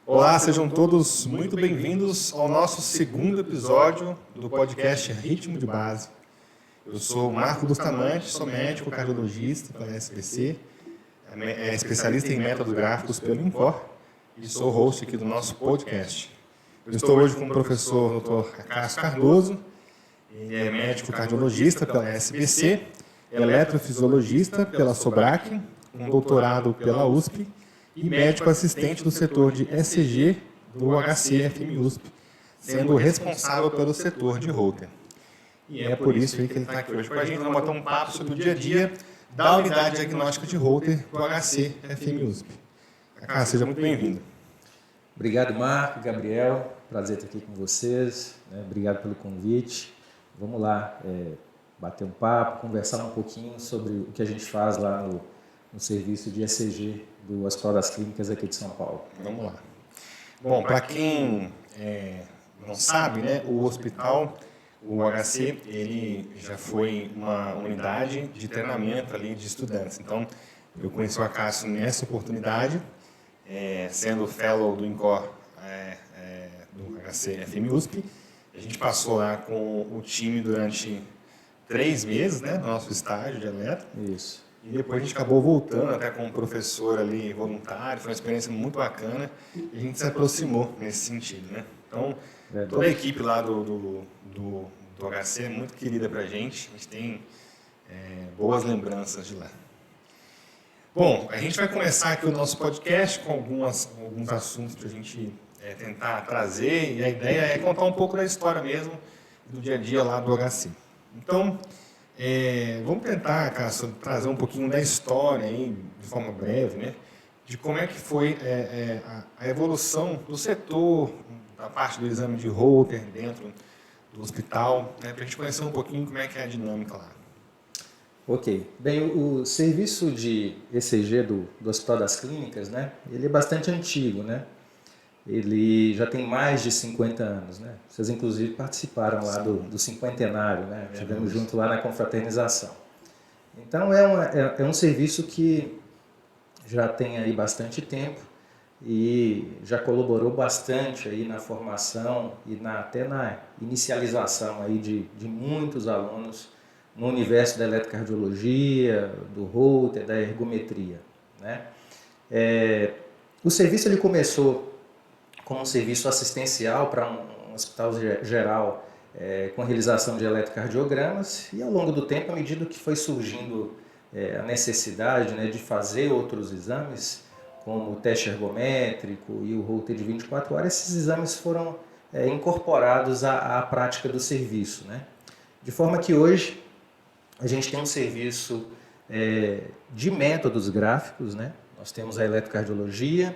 Olá, sejam todos muito bem-vindos ao nosso segundo episódio do podcast Ritmo de Base. Eu sou Marco Bustamante, sou médico cardiologista pela SBC, especialista em métodos gráficos pelo INCOR e sou host aqui do nosso podcast. Eu estou hoje com o professor Dr. Cássio Cardoso, ele é médico cardiologista pela SBC, eletrofisiologista pela SOBRAC, um doutorado pela USP e médico assistente do setor de ECG do HC-FMUSP, sendo responsável pelo setor de Holter. E é por isso aí que ele está aqui hoje com a gente. Vamos bater um papo sobre o dia a dia da unidade diagnóstica de Holter do HC-FMUSP. Cássio, seja muito bem-vindo. Obrigado, Marco, Gabriel. Prazer estar aqui com vocês. Obrigado pelo convite. Vamos lá bater um papo, conversar um pouquinho sobre o que a gente faz lá no serviço de ECG do Hospital das Clínicas aqui de São Paulo. Vamos lá. Bom, para quem não sabe, né, o hospital, o HC, ele já foi uma unidade de treinamento ali de estudantes. Então, eu conheci o Cássio nessa oportunidade, sendo fellow do INCOR do HC-FMUSP. A gente passou lá com o time durante 3 meses, né, no nosso estágio de eletro. Isso. E depois a gente acabou voltando até com um professor ali voluntário, foi uma experiência muito bacana e a gente se aproximou nesse sentido, né? Então, toda a equipe lá do HC é muito querida pra gente tem boas lembranças de lá. Bom, a gente vai começar aqui o nosso podcast com alguns assuntos para a gente tentar trazer, e a ideia é contar um pouco da história mesmo, do dia a dia lá do HC. Então, vamos tentar, Cássio, trazer um pouquinho da história aí, de forma breve, né? De como é que foi a evolução do setor, da parte do exame de Holter dentro do hospital, né? Para a gente conhecer um pouquinho como é que é a dinâmica lá. Ok. Bem, o serviço de ECG do Hospital das Clínicas, né? Ele é bastante antigo, né? Ele já tem mais de 50 anos, né? Vocês, inclusive, participaram lá do cinquentenário, né? Estivemos junto lá na confraternização. Então, é um serviço que já tem aí bastante tempo e já colaborou bastante aí na formação e até na inicialização aí de muitos alunos no universo da eletrocardiologia, do Holter, da ergometria, né? O serviço ele começou como um serviço assistencial para um hospital geral com realização de eletrocardiogramas e ao longo do tempo, à medida que foi surgindo a necessidade, né, de fazer outros exames, como o teste ergométrico e o Holter de 24 horas, esses exames foram incorporados à prática do serviço, né? De forma que hoje a gente tem um serviço de métodos gráficos, né? Nós temos a eletrocardiologia,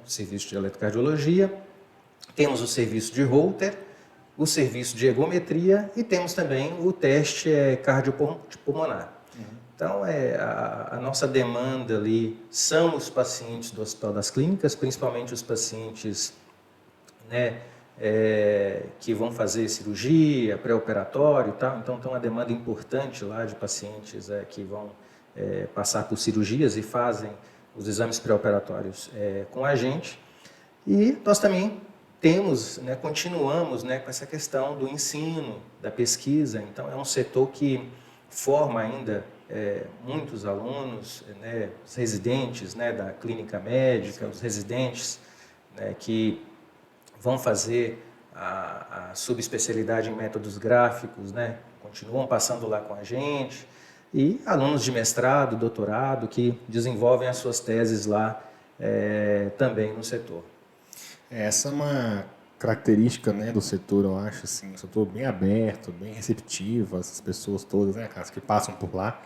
o serviço de eletrocardiologia, temos o serviço de Holter, o serviço de ergometria e temos também o teste cardiopulmonar. Então, a nossa demanda ali são os pacientes do Hospital das Clínicas, principalmente os pacientes, né, que vão fazer cirurgia, pré-operatório e tal. Então, tem uma demanda importante lá de pacientes que vão passar por cirurgias e fazem os exames pré-operatórios com a gente. E nós também temos, né, continuamos, né, com essa questão do ensino, da pesquisa. Então, é um setor que forma ainda muitos alunos, né, os residentes, né, da clínica médica, os residentes, né, que vão fazer a subespecialidade em métodos gráficos, né, continuam passando lá com a gente. E alunos de mestrado, doutorado, que desenvolvem as suas teses lá também no setor. Essa é uma característica, né, do setor, eu acho, assim, um setor bem aberto, bem receptivo, essas pessoas todas, né, Cássio, que passam por lá.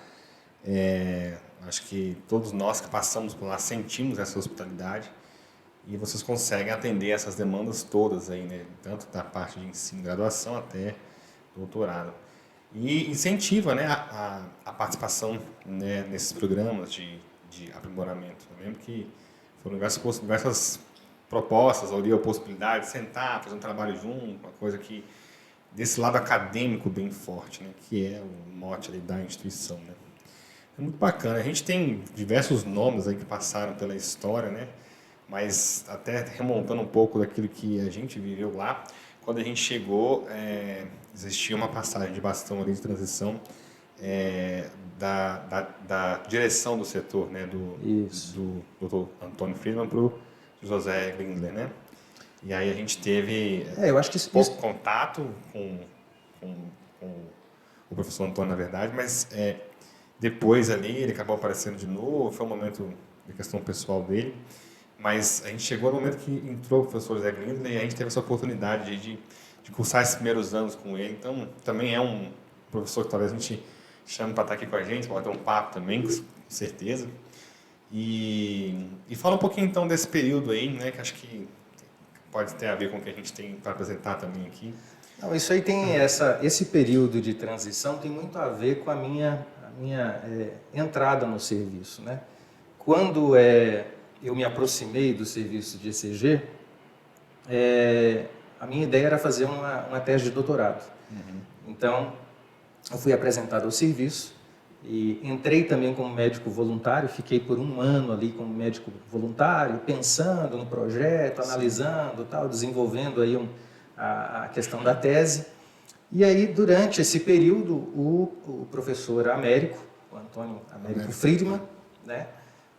Acho que todos nós que passamos por lá sentimos essa hospitalidade e vocês conseguem atender essas demandas todas aí, né, tanto da parte de ensino, graduação até doutorado. E incentiva, né, a participação, né, nesses programas de aprimoramento. Eu lembro que foram diversas propostas, ali a possibilidade de sentar, fazer um trabalho junto, uma coisa que desse lado acadêmico bem forte, né, que é o mote ali da instituição, né. É muito bacana. A gente tem diversos nomes aí que passaram pela história, né, mas até remontando um pouco daquilo que a gente viveu lá, quando a gente chegou, existia uma passagem de bastão ali de transição da direção do setor, né, do Dr. Antônio Friedman para o José Grindler, né? E aí a gente teve eu acho que pouco contato com o professor Antônio, na verdade, mas depois ali ele acabou aparecendo de novo, foi um momento de questão pessoal dele, mas a gente chegou no momento que entrou o professor José Grindler e a gente teve essa oportunidade de cursar esses primeiros anos com ele, então também é um professor que talvez a gente chame para estar aqui com a gente, para ter um papo também, com certeza. E fala um pouquinho então desse período aí, né, que acho que pode ter a ver com o que a gente tem para apresentar também aqui. Não, isso aí tem esse período de transição tem muito a ver com a minha entrada no serviço, né? Quando eu me aproximei do serviço de ECG, a minha ideia era fazer uma tese de doutorado. Então, eu fui apresentado ao serviço e entrei também como médico voluntário, fiquei por um ano ali como médico voluntário, pensando no projeto, analisando, tal, desenvolvendo aí a questão da tese. E aí, durante esse período, o professor Américo, o Antônio Américo Friedman, né,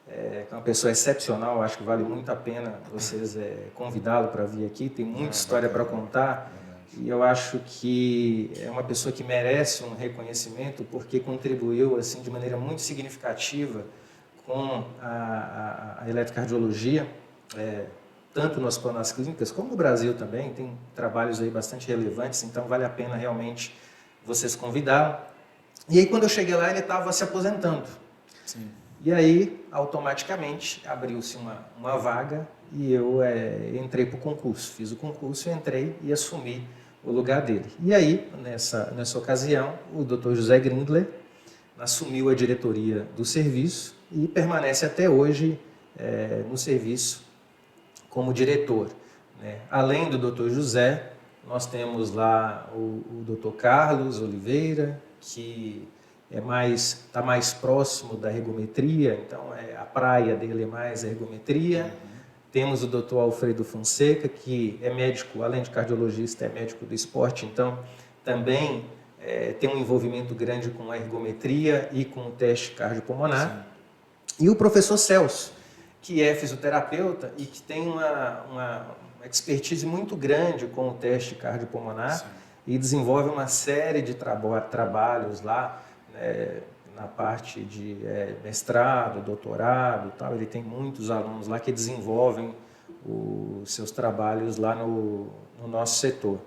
que é uma pessoa excepcional, acho que vale muito a pena vocês convidá-lo para vir aqui, tem muita história para contar, e eu acho que é uma pessoa que merece um reconhecimento porque contribuiu assim de maneira muito significativa com a eletrocardiologia, tanto no Hospital das Clínicas como no Brasil também, tem trabalhos aí bastante relevantes, então vale a pena realmente vocês convidá-lo. E aí quando eu cheguei lá ele estava se aposentando. Sim. E aí, automaticamente, abriu-se uma vaga e eu entrei para o concurso. Fiz o concurso, entrei e assumi o lugar dele. E aí, nessa ocasião, o Dr. José Grindler assumiu a diretoria do serviço e permanece até hoje no serviço como diretor, né? Além do Dr. José, nós temos lá o Dr. Carlos Oliveira, que está mais próximo da ergometria, então a praia dele é mais a ergometria. Temos o Dr. Alfredo Fonseca, que é médico, além de cardiologista, é médico do esporte, então também tem um envolvimento grande com a ergometria e com o teste cardiopulmonar. Sim. E o professor Celso, que é fisioterapeuta e que tem uma expertise muito grande com o teste cardiopulmonar. Sim. E desenvolve uma série de trabalhos lá, na parte de mestrado, doutorado, tal. Ele tem muitos alunos lá que desenvolvem os seus trabalhos lá no nosso setor.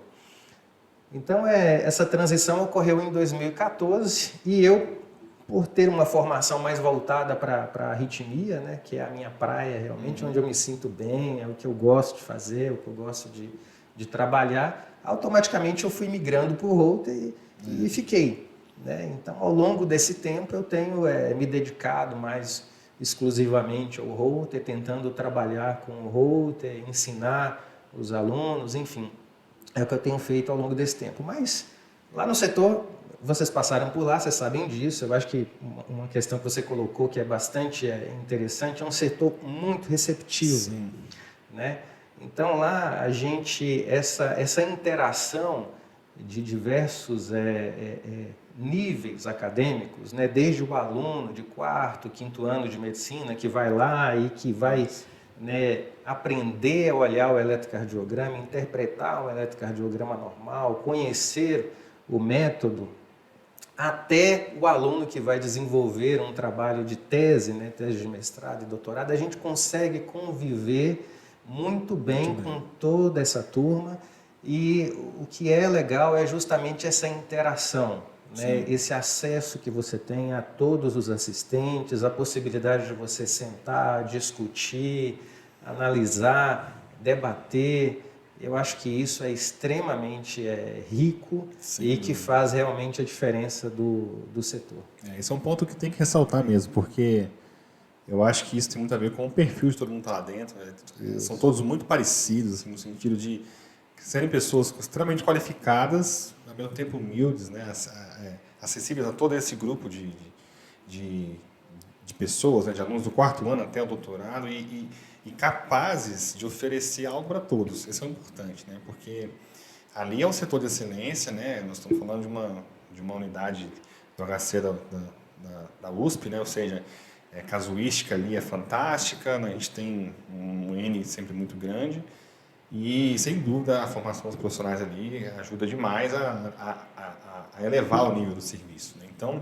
Então, essa transição ocorreu em 2014 e eu, por ter uma formação mais voltada para a arritmia, né, que é a minha praia realmente, onde eu me sinto bem, é o que eu gosto de fazer, é o que eu gosto de trabalhar, automaticamente eu fui migrando para o Holter e fiquei. Né? Então, ao longo desse tempo, eu tenho me dedicado mais exclusivamente ao Holter, tentando trabalhar com o Holter, ensinar os alunos, enfim, é o que eu tenho feito ao longo desse tempo. Mas, lá no setor, vocês passaram por lá, vocês sabem disso, eu acho que uma questão que você colocou que é bastante interessante, é um setor muito receptivo. Sim. Né? Então, lá, a gente, essa interação de diversos níveis acadêmicos, né? Desde o aluno de 4º, 5º ano de medicina que vai lá e que vai, né, aprender a olhar o eletrocardiograma, interpretar o eletrocardiograma normal, conhecer o método, até o aluno que vai desenvolver um trabalho de tese, né, tese de mestrado e doutorado, a gente consegue conviver muito bem com toda essa turma. E o que é legal é justamente essa interação, né? Esse acesso que você tem a todos os assistentes, a possibilidade de você sentar, discutir, analisar, debater. Eu acho que isso é extremamente rico. Sim. E que faz realmente a diferença do setor. Esse é um ponto que tem que ressaltar mesmo, porque eu acho que isso tem muito a ver com o perfil de todo mundo que está lá dentro. Né? São todos muito parecidos, assim, no sentido de serem pessoas extremamente qualificadas, ao mesmo tempo humildes, né? Acessíveis a todo esse grupo de pessoas, né? De alunos do 4º ano até o doutorado, e e capazes de oferecer algo para todos. Isso é importante, né? Porque ali é um setor de excelência, né? Nós estamos falando de uma unidade do HC da USP, né? Ou seja, a casuística ali é fantástica, né? A gente tem um N sempre muito grande e, sem dúvida, a formação dos profissionais ali ajuda demais a elevar o nível do serviço, né? Então,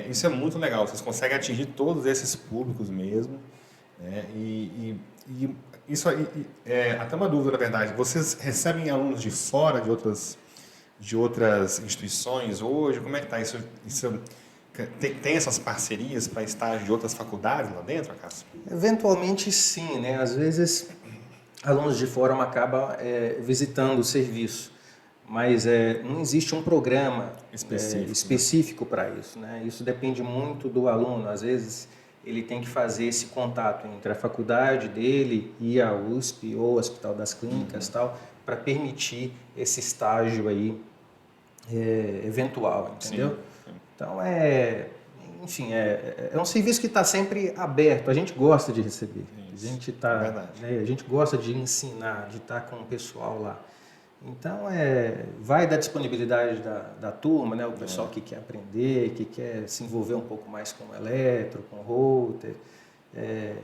isso é muito legal, vocês conseguem atingir todos esses públicos mesmo, né? E isso aí, até uma dúvida, na verdade, vocês recebem alunos de fora, de outras instituições hoje? Como é que está isso? Tem essas parcerias para estágio de outras faculdades lá dentro, Cássio? Eventualmente sim, né? Às vezes alunos de fora acabam visitando o serviço, mas não existe um programa específico para isso, né? Isso depende muito do aluno. Às vezes ele tem que fazer esse contato entre a faculdade dele e a USP ou o Hospital das Clínicas, tal, para permitir esse estágio aí eventual, entendeu? Sim. Então enfim, é um serviço que está sempre aberto. A gente gosta de receber. A gente gosta de ensinar, de estar com o pessoal lá. Então, vai da disponibilidade da turma, né? O pessoal que quer aprender, que quer se envolver um pouco mais com o eletro, com o router,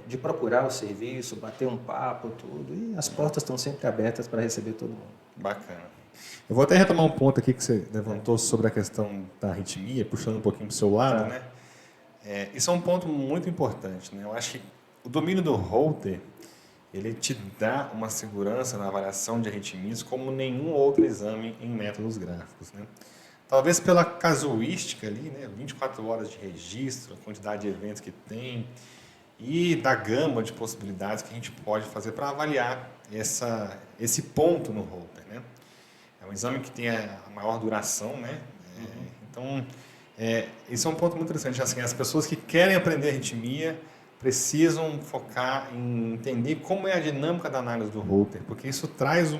de procurar o serviço, bater um papo, tudo. E as portas estão sempre abertas para receber todo mundo. Bacana. Eu vou até retomar um ponto aqui que você levantou sobre a questão da arritmia, puxando um pouquinho para o seu lado, né? Isso é um ponto muito importante, né? Eu acho que o domínio do Holter, ele te dá uma segurança na avaliação de arritmias como nenhum outro exame em métodos gráficos, né? Talvez pela casuística ali, né? 24 horas de registro, a quantidade de eventos que tem e da gama de possibilidades que a gente pode fazer para avaliar esse ponto no Holter, né? É um exame que tem a maior duração, né? Então, isso é um ponto muito interessante. Assim, as pessoas que querem aprender arritmia precisam focar em entender como é a dinâmica da análise do Holter, porque isso traz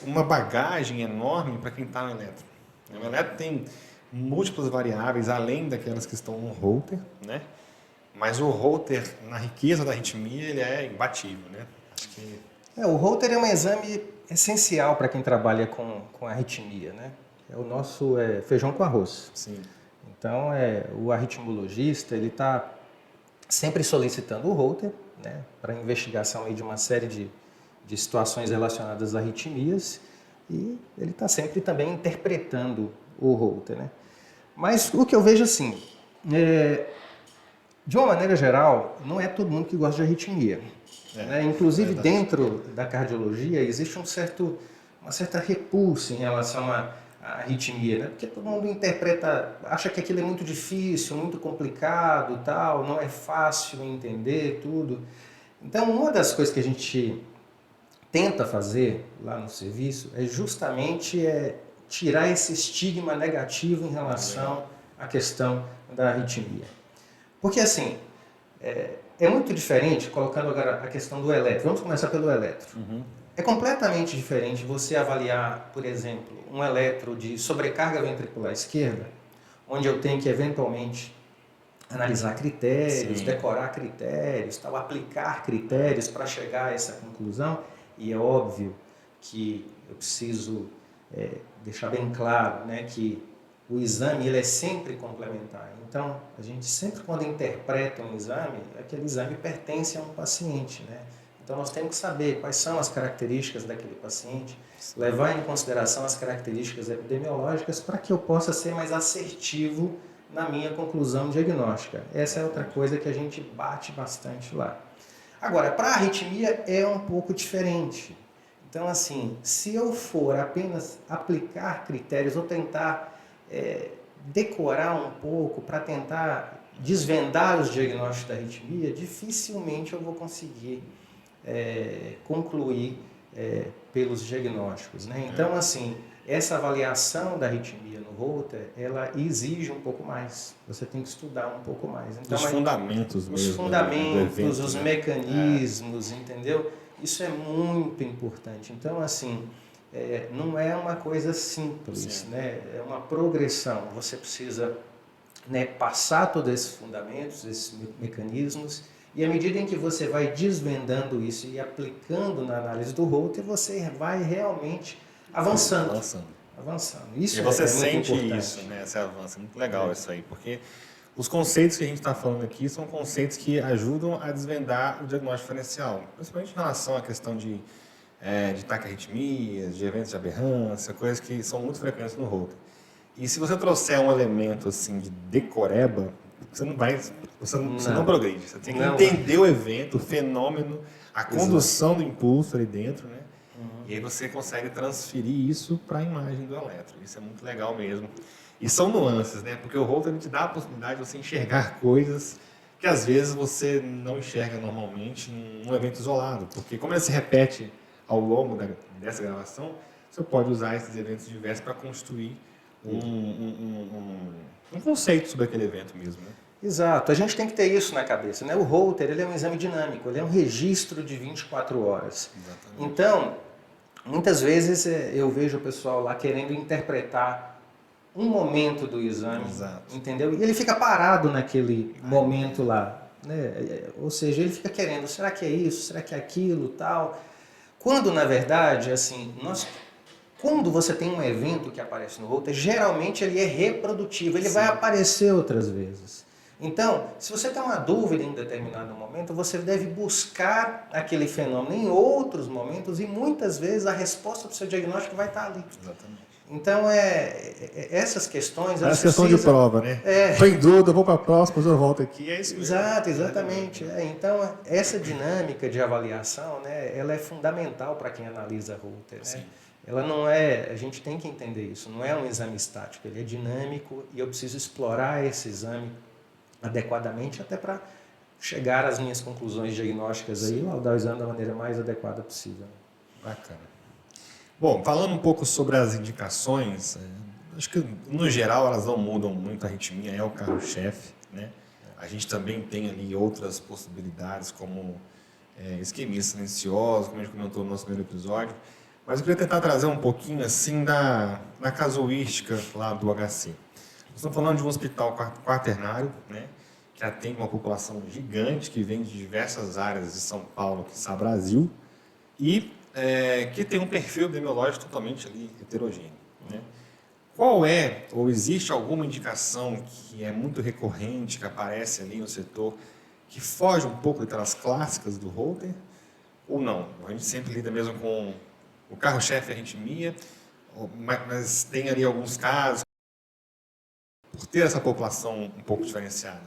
uma bagagem enorme para quem está no eletro. O eletro tem múltiplas variáveis além daquelas que estão no Holter, né? Mas o Holter, na riqueza da arritmia, ele é imbatível, né? Acho que... o Holter é um exame essencial para quem trabalha com arritmia, né? É o nosso feijão com arroz. Sim. Então, o arritmologista, ele está sempre solicitando o Holter, né, para investigação aí de uma série de situações relacionadas a arritmias, e ele está sempre também interpretando o Holter, né? Mas o que eu vejo assim, de uma maneira geral, não é todo mundo que gosta de arritmia. Né? Inclusive, dentro da cardiologia, existe uma certa repulsa em relação à arritmia, né? Porque todo mundo acha que aquilo é muito difícil, muito complicado, tal, não é fácil entender tudo. Então, uma das coisas que a gente tenta fazer lá no serviço é justamente tirar esse estigma negativo em relação à questão da arritmia. Porque, assim, é muito diferente, colocando agora a questão do eletro. Vamos começar pelo eletro. É completamente diferente você avaliar, por exemplo, um eletro de sobrecarga ventricular esquerda, onde eu tenho que eventualmente analisar critérios, decorar critérios, tal, aplicar critérios para chegar a essa conclusão. E é óbvio que eu preciso deixar bem claro, né, que o exame ele é sempre complementar. Então, a gente sempre, quando interpreta um exame, aquele exame pertence a um paciente, né? Então, nós temos que saber quais são as características daquele paciente, levar em consideração as características epidemiológicas para que eu possa ser mais assertivo na minha conclusão diagnóstica. Essa é outra coisa que a gente bate bastante lá. Agora, para a arritmia é um pouco diferente. Então, assim, se eu for apenas aplicar critérios ou tentar decorar um pouco para tentar desvendar os diagnósticos da arritmia, dificilmente eu vou conseguir concluir pelos diagnósticos, né? Então, assim, essa avaliação da arritmia no Holter, ela exige um pouco mais. Você tem que estudar um pouco mais. Então, os fundamentos mesmo. Os fundamentos, do evento, os mecanismos, entendeu? Isso é muito importante. Então, assim, não é uma coisa simples, né? É uma progressão. Você precisa, né, passar todos esses fundamentos, esses mecanismos, E à medida em que você vai desvendando isso e aplicando na análise do Holter, você vai realmente avançando. Isso e você muito sente importante. isso, né? Esse avanço. É muito legal isso aí, porque os conceitos que a gente está falando aqui são conceitos que ajudam a desvendar o diagnóstico diferencial, principalmente em relação à questão de taquiarritmias, de eventos de aberrância, coisas que são muito frequentes no Holter. E se você trouxer um elemento assim de decoreba, você não progride. Você tem que entender o evento, o fenômeno, a condução do impulso ali dentro, né? E aí você consegue transferir isso para a imagem do eletro. Isso é muito legal mesmo. E são nuances, né? Porque o Holter te dá a possibilidade de você enxergar coisas que às vezes você não enxerga normalmente num evento isolado. Porque como ele se repete ao longo dessa gravação, você pode usar esses eventos diversos para construir um conceito sobre aquele evento mesmo, né? Exato, a gente tem que ter isso na cabeça, né? O Holter, ele é um exame dinâmico, ele é um registro de 24 horas. Exatamente. Então, muitas vezes eu vejo o pessoal lá querendo interpretar um momento do exame, entendeu? E ele fica parado naquele momento lá, né? Ou seja, ele fica querendo, será que é isso, será que é aquilo, tal. Quando, na verdade, assim, quando você tem um evento que aparece no Holter, geralmente ele é reprodutivo, ele vai aparecer outras vezes. Então, se você tem uma dúvida em determinado momento, você deve buscar aquele fenômeno em outros momentos e muitas vezes a resposta para o seu diagnóstico vai estar ali. Exatamente. Então, essas questões... É questão de prova, né? Estou em dúvida, vou para a próxima, eu volto aqui, é isso mesmo. Exatamente. Então, essa dinâmica de avaliação, né, ela é fundamental para quem analisa Holter, né? Ela não a gente tem que entender isso, não é um exame estático, ele é dinâmico e eu preciso explorar esse exame adequadamente até para chegar às minhas conclusões diagnósticas aí, laudar o exame da maneira mais adequada possível. Bacana. Bom, falando um pouco sobre as indicações, acho que no geral elas não mudam muito, a arritmia é o carro-chefe, né? A gente também tem ali outras possibilidades como isquemia silenciosa, como a gente comentou no nosso primeiro episódio, mas eu queria tentar trazer um pouquinho assim da casuística lá do HC. Estamos falando de um hospital quaternário, né, que atende uma população gigante que vem de diversas áreas de São Paulo, quiçá Brasil, e que tem um perfil epidemiológico totalmente ali heterogêneo, né? Qual ou existe alguma indicação que é muito recorrente, que aparece ali no setor, que foge um pouco daquelas clássicas do Holter, ou não? A gente sempre lida mesmo com o carro-chefe arritmia, mas tem ali alguns casos por ter essa população um pouco diferenciada.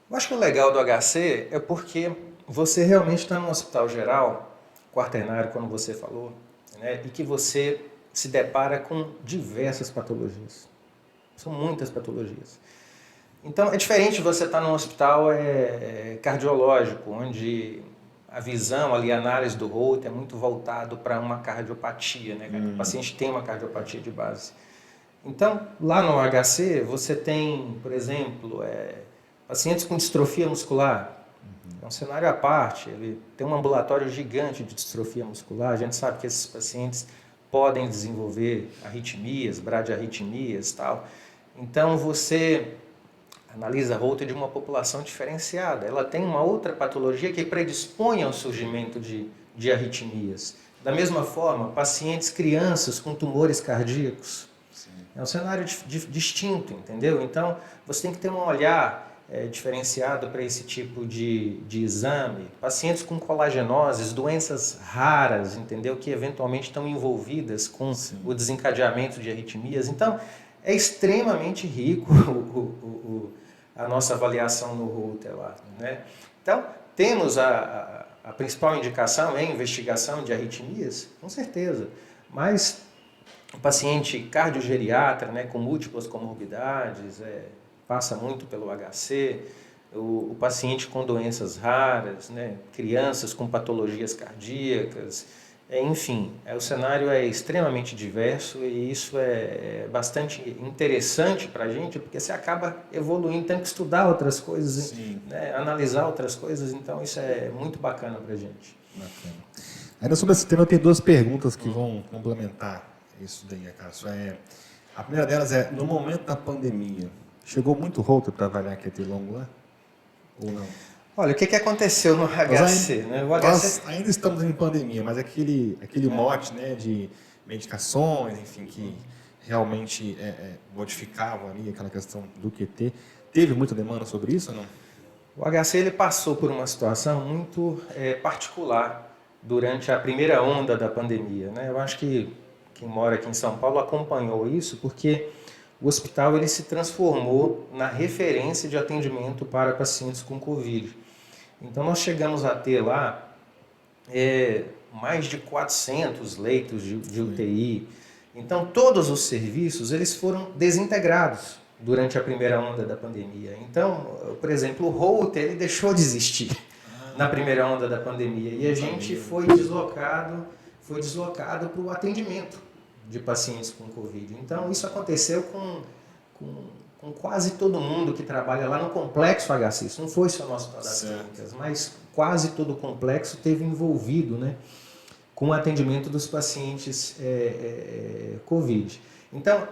Eu acho que o legal do HC é porque você realmente está num hospital geral, quaternário, como você falou, né, e que você se depara com diversas patologias. São muitas patologias. Então, é diferente você estar num hospital cardiológico, onde a visão, ali, a análise do Holter é muito voltado para uma cardiopatia, né? O paciente tem uma cardiopatia de base. Então, lá no HC, você tem, por exemplo, pacientes com distrofia muscular. É um cenário à parte, ele tem um ambulatório gigante de distrofia muscular. A gente sabe que esses pacientes podem desenvolver arritmias, bradiarritmias e tal. Então, você analisa a Holter de uma população diferenciada. Ela tem uma outra patologia que predispõe ao surgimento de arritmias. Da mesma forma, pacientes, crianças com tumores cardíacos. Sim. É um cenário distinto, entendeu? Então, você tem que ter um olhar diferenciado para esse tipo de exame. Pacientes com colagenoses, doenças raras, entendeu? Que eventualmente estão envolvidas com o desencadeamento de arritmias. Então, é extremamente rico a nossa avaliação no Holter lá, né? Então, temos a principal indicação é a investigação de arritmias, com certeza, mas o paciente cardiogeriatra, né, com múltiplas comorbidades, passa muito pelo HC, o paciente com doenças raras, né, crianças com patologias cardíacas, enfim, o cenário é extremamente diverso e isso é bastante interessante para a gente, porque você acaba evoluindo, tem que estudar outras coisas, né, analisar outras coisas, então isso é muito bacana para a gente. Bacana. Ainda sobre esse tema, eu tenho duas perguntas que vão complementar isso daí, Cássio. A primeira delas é, no momento da pandemia, chegou muito Holter para avaliar QT longo lá? Ou não? Olha, o que aconteceu no HC? Né? O HC... Nós ainda estamos em pandemia, mas aquele mote, né, de medicações, enfim, que realmente modificavam ali aquela questão do QT, teve muita demanda sobre isso ou não? O HC ele passou por uma situação muito particular durante a primeira onda da pandemia. Né? Eu acho que quem mora aqui em São Paulo acompanhou isso, porque o hospital ele se transformou na referência de atendimento para pacientes com Covid. Então nós chegamos a ter lá mais de 400 leitos de UTI. Então todos os serviços eles foram desintegrados durante a primeira onda da pandemia. Então, por exemplo, o Holter ele deixou de existir na primeira onda da pandemia e a gente foi deslocado para o atendimento de pacientes com Covid. Então isso aconteceu com quase todo mundo que trabalha lá no Complexo HC. Isso não foi só no Hospital das Clínicas, mas quase todo o complexo teve envolvido, né, com o atendimento dos pacientes Covid. Então,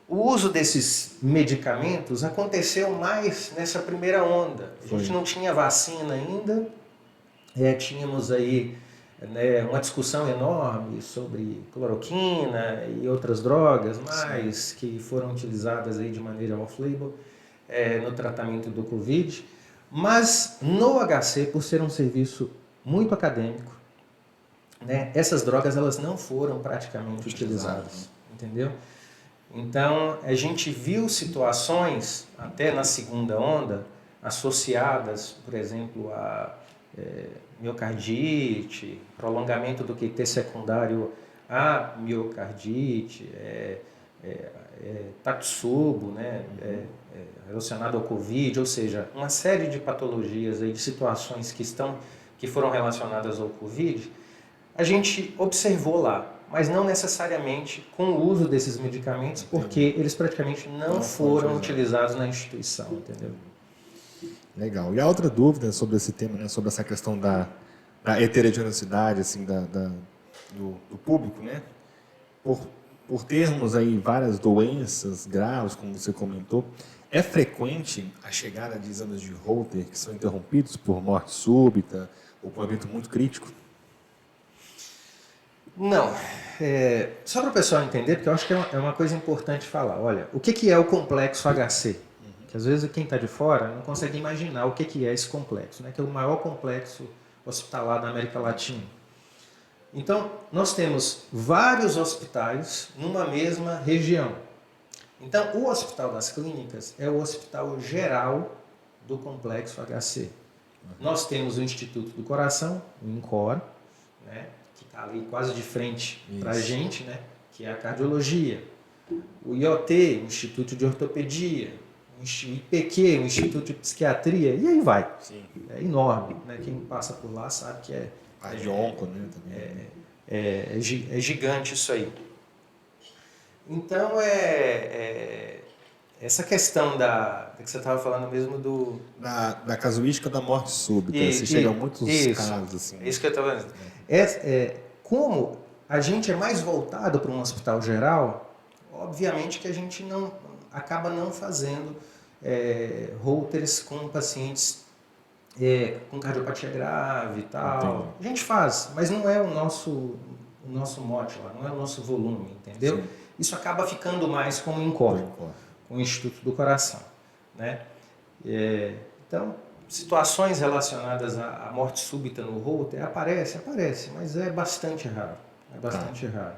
o uso desses medicamentos aconteceu mais nessa primeira onda. A gente não tinha vacina ainda, tínhamos aí uma discussão enorme sobre cloroquina e outras drogas, mas que foram utilizadas aí de maneira off-label no tratamento do Covid. Mas no HC, por ser um serviço muito acadêmico, né, essas drogas elas não foram praticamente utilizadas, entendeu? Então a gente viu situações até na segunda onda associadas, por exemplo, a miocardite, prolongamento do QT secundário a miocardite, Takotsubo, né, relacionado ao Covid, ou seja, uma série de patologias aí, de situações que foram relacionadas ao Covid, a gente observou lá, mas não necessariamente com o uso desses medicamentos, porque eles praticamente não foram utilizados na instituição, entendeu? Legal. E a outra dúvida sobre esse tema, né, sobre essa questão da heterogeneidade assim, do público, né? Por termos aí várias doenças graves, como você comentou, é frequente a chegada de exames de Holter que são interrompidos por morte súbita ou por um evento muito crítico? Não. Só para o pessoal entender, porque eu acho que é uma coisa importante falar. Olha, o que é o complexo HC? Que às vezes quem está de fora não consegue imaginar o que é esse complexo, né? Que é o maior complexo hospitalar da América Latina. Então, nós temos vários hospitais numa mesma região. Então, o Hospital das Clínicas é o hospital geral do complexo HC. Nós temos o Instituto do Coração, o INCOR, né, que está ali quase de frente para a gente, né, que é a cardiologia. O IoT, o Instituto de Ortopedia. O IPQ, o Instituto de Psiquiatria, e aí vai. Sim. É enorme, né? Quem passa por lá sabe que de onco, né? Também. É gigante isso aí. Então, essa questão que você estava falando mesmo do... Da casuística da morte súbita. Você chega a muitos casos. Assim, é isso que eu estava dizendo. Como a gente é mais voltado para um hospital geral, obviamente que a gente acaba não fazendo Holters com pacientes com cardiopatia grave e tal. Entendi. A gente faz, mas não é o nosso mote lá, não é o nosso volume, entendeu? Sim. Isso acaba ficando mais com o INCOR, com o Instituto do Coração, né? Então, situações relacionadas à morte súbita no Holter aparece, mas é bastante raro. Raro.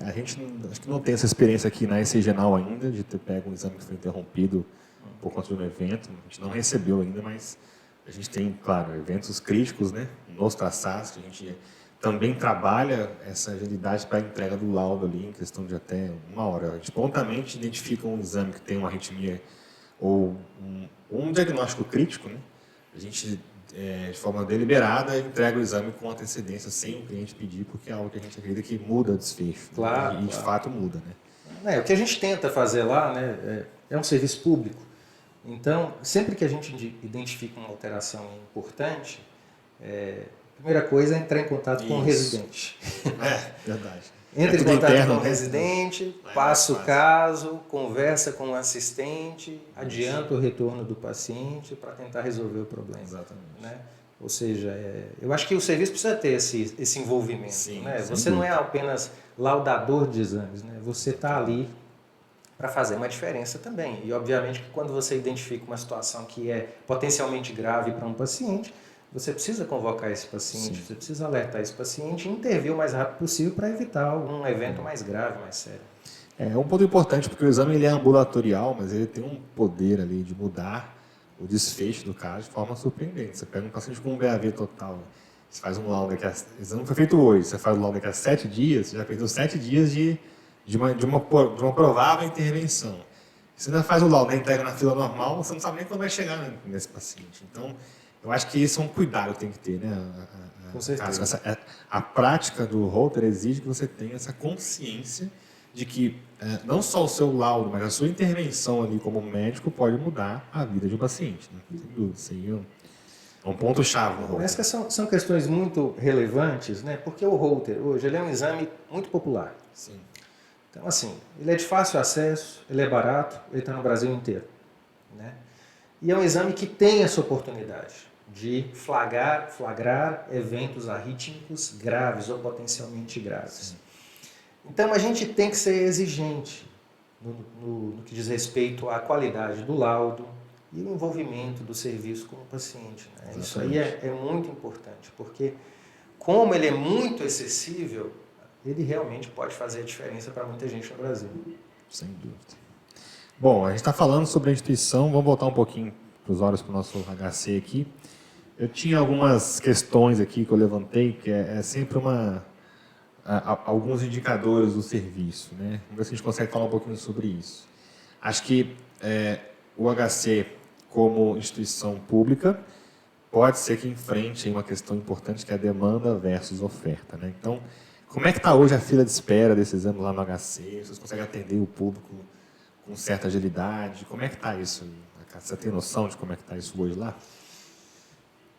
A gente acho que não tem essa experiência aqui na ECGenal ainda, de ter pego um exame que foi interrompido por conta de um evento. A gente não recebeu ainda, mas a gente tem, claro, eventos críticos, né, nos traçados, que a gente também trabalha essa agilidade para a entrega do laudo ali, em questão de até 1 hora. A gente prontamente identifica um exame que tem uma arritmia ou um diagnóstico crítico, né? A gente, de forma deliberada, entrega o exame com antecedência, sem o cliente pedir, porque é algo que a gente acredita que muda o desfecho. Claro, né? E de fato muda, né? O que a gente tenta fazer lá, né, é um serviço público. Então, sempre que a gente identifica uma alteração importante, a primeira coisa é entrar em contato com o residente. Verdade. entra em tudo contato interno, com o né? residente, Lá é passa o mais caso, conversa com o assistente, adianta o retorno do paciente para tentar resolver o problema. Exatamente. Né? Ou seja, eu acho que o serviço precisa ter esse envolvimento. Sim, Né? sem Você não é dúvida. apenas laudador de exames, né? Você está ali para fazer uma diferença também. E, obviamente, que quando você identifica uma situação que é potencialmente grave para um paciente, você precisa convocar esse paciente, Sim. você precisa alertar esse paciente e intervir o mais rápido possível para evitar algum evento mais grave, mais sério. É um ponto importante, porque o exame ele é ambulatorial, mas ele tem um poder ali de mudar o desfecho do caso de forma surpreendente. Você pega um paciente com um BAV total, você faz um laudo que o exame foi feito hoje, você faz o laudo daqui a 7 dias, você já perdeu 7 dias de uma provável intervenção. Você ainda faz o laudo, entrega na fila normal, você não sabe nem quando vai chegar nesse paciente. Então, eu acho que isso é um cuidado que tem que ter, né? Com certeza. A prática do Holter exige que você tenha essa consciência de que não só o seu laudo, mas a sua intervenção ali como médico pode mudar a vida de um paciente. Né? Sem dúvida, isso aí é um ponto-chave no Holter. Essas são questões muito relevantes, né? Porque o Holter, hoje, ele é um exame muito popular. Sim. Então, assim, ele é de fácil acesso, ele é barato, ele está no Brasil inteiro. Né? E é um exame que tem essa oportunidade de flagrar eventos arrítmicos graves ou potencialmente graves. Sim. Então, a gente tem que ser exigente no que diz respeito à qualidade do laudo e o envolvimento do serviço com o paciente. Né? Isso aí é muito importante, porque como ele é muito acessível, ele realmente pode fazer a diferença para muita gente no Brasil. Sem dúvida. Bom, a gente está falando sobre a instituição, vamos voltar um pouquinho para os olhos para o nosso HC aqui. Eu tinha algumas questões aqui que eu levantei, que é sempre alguns indicadores do serviço. Né? Vamos ver se a gente consegue falar um pouquinho sobre isso. Acho que o HC, como instituição pública, pode ser que enfrente uma questão importante, que é a demanda versus oferta. Né? Então, como é que está hoje a fila de espera desse exame lá no HC? Vocês conseguem atender o público com certa agilidade? Como é que está isso? Você tem noção de como é que está isso hoje lá?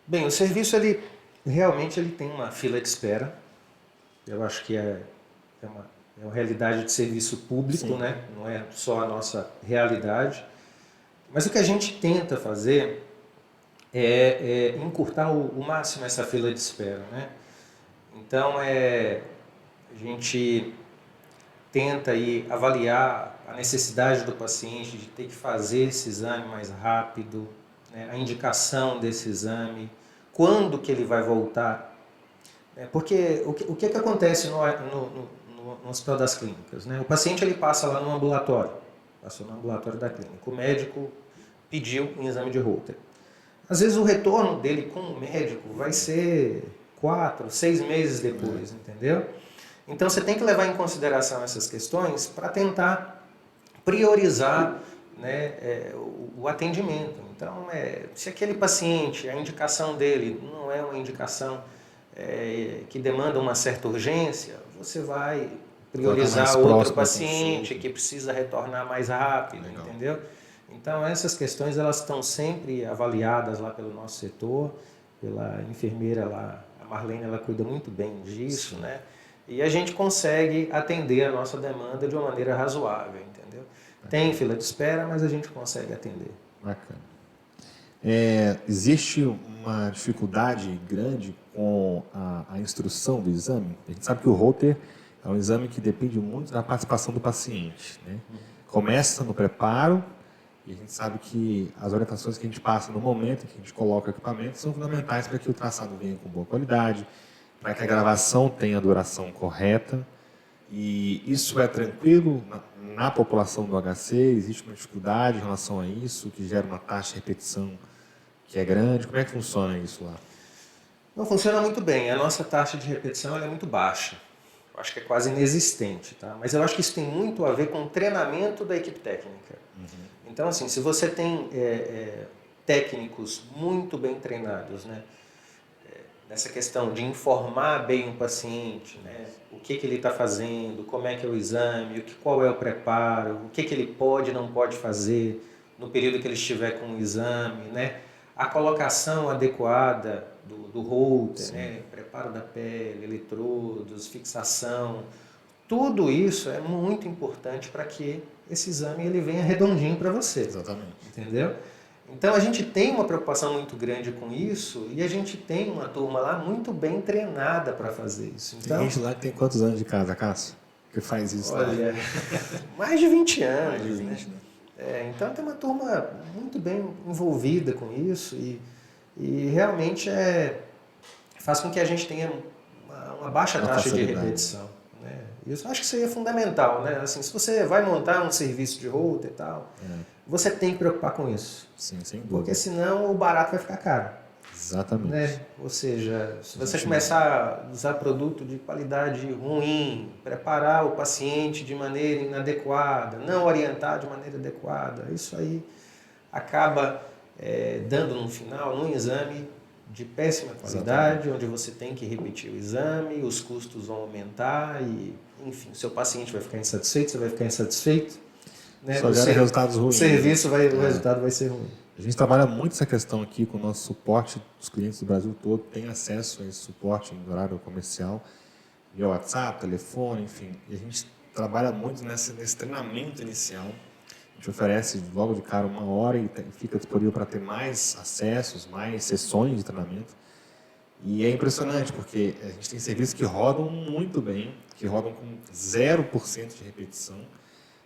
Bem, o serviço realmente ele tem uma fila de espera. Eu acho que é uma realidade de serviço público, Sim. né? Não é só a nossa realidade. Mas o que a gente tenta fazer é encurtar o máximo essa fila de espera. Né? Então, a gente tenta aí avaliar a necessidade do paciente de ter que fazer esse exame mais rápido, né? A indicação desse exame, quando que ele vai voltar. Porque o que acontece no Hospital das Clínicas? Né? O paciente ele passa lá no ambulatório, passou no ambulatório da clínica, o médico pediu um exame de Holter. Às vezes o retorno dele com o médico vai ser 4, 6 meses depois, entendeu? Então você tem que levar em consideração essas questões para tentar priorizar, né, o atendimento. Então, se aquele paciente, a indicação dele não é uma indicação que demanda uma certa urgência, você vai priorizar outro paciente que precisa retornar mais rápido, entendeu? Então, essas questões elas estão sempre avaliadas lá pelo nosso setor, pela enfermeira lá, a Marlene, ela cuida muito bem disso, né? E a gente consegue atender a nossa demanda de uma maneira razoável, entendeu? Tem fila de espera, mas a gente consegue atender. Bacana. Existe uma dificuldade grande com a instrução do exame? A gente sabe que o Holter é um exame que depende muito da participação do paciente. Né? Começa no preparo, e a gente sabe que as orientações que a gente passa no momento em que a gente coloca o equipamento são fundamentais para que o traçado venha com boa qualidade, para que a gravação tenha a duração correta. E isso é tranquilo na população do HC? Existe uma dificuldade em relação a isso, que gera uma taxa de repetição que é grande? Como é que funciona isso lá? Não, funciona muito bem. A nossa taxa de repetição é muito baixa. Eu acho que é quase inexistente, tá? Mas eu acho que isso tem muito a ver com o treinamento da equipe técnica. Então, assim, se você tem técnicos muito bem treinados, né? Nessa questão de informar bem o paciente, né? O que ele está fazendo, como é que é o exame, qual é o preparo, o que ele pode e não pode fazer no período que ele estiver com o exame, né? A colocação adequada do Holter, né? Preparo da pele, eletrodos, fixação, tudo isso é muito importante para que esse exame ele venha redondinho para você. Exatamente. Entendeu? Então a gente tem uma preocupação muito grande com isso e a gente tem uma turma lá muito bem treinada para fazer isso. Então, tem gente lá que tem quantos anos de casa, Cássio? Que faz isso lá? olha, mais de 20 anos. Mais de 20, né? Então tem uma turma muito bem envolvida com isso e realmente faz com que a gente tenha uma baixa taxa de repetição. Né? Isso acho que seria fundamental, né? Assim, se você vai montar um serviço de holter e tal, você tem que preocupar com isso. Sim, sem dúvida. Porque senão o barato vai ficar caro. Exatamente. Né? Ou seja, se você começar a usar produto de qualidade ruim, preparar o paciente de maneira inadequada, não orientar de maneira adequada, isso aí acaba dando no final um exame de péssima qualidade, onde você tem que repetir o exame, os custos vão aumentar e, enfim, seu paciente vai ficar insatisfeito, você vai ficar insatisfeito. Né? Só gera resultados ruins. O resultado vai ser ruim. A gente trabalha muito essa questão aqui com o nosso suporte dos clientes do Brasil todo, tem acesso a esse suporte em horário comercial, via WhatsApp, telefone, enfim. E a gente trabalha muito nesse treinamento inicial. A gente oferece logo de cara 1 hora e fica disponível para ter mais acessos, mais sessões de treinamento. E é impressionante, porque a gente tem serviços que rodam muito bem, que rodam com 0% de repetição,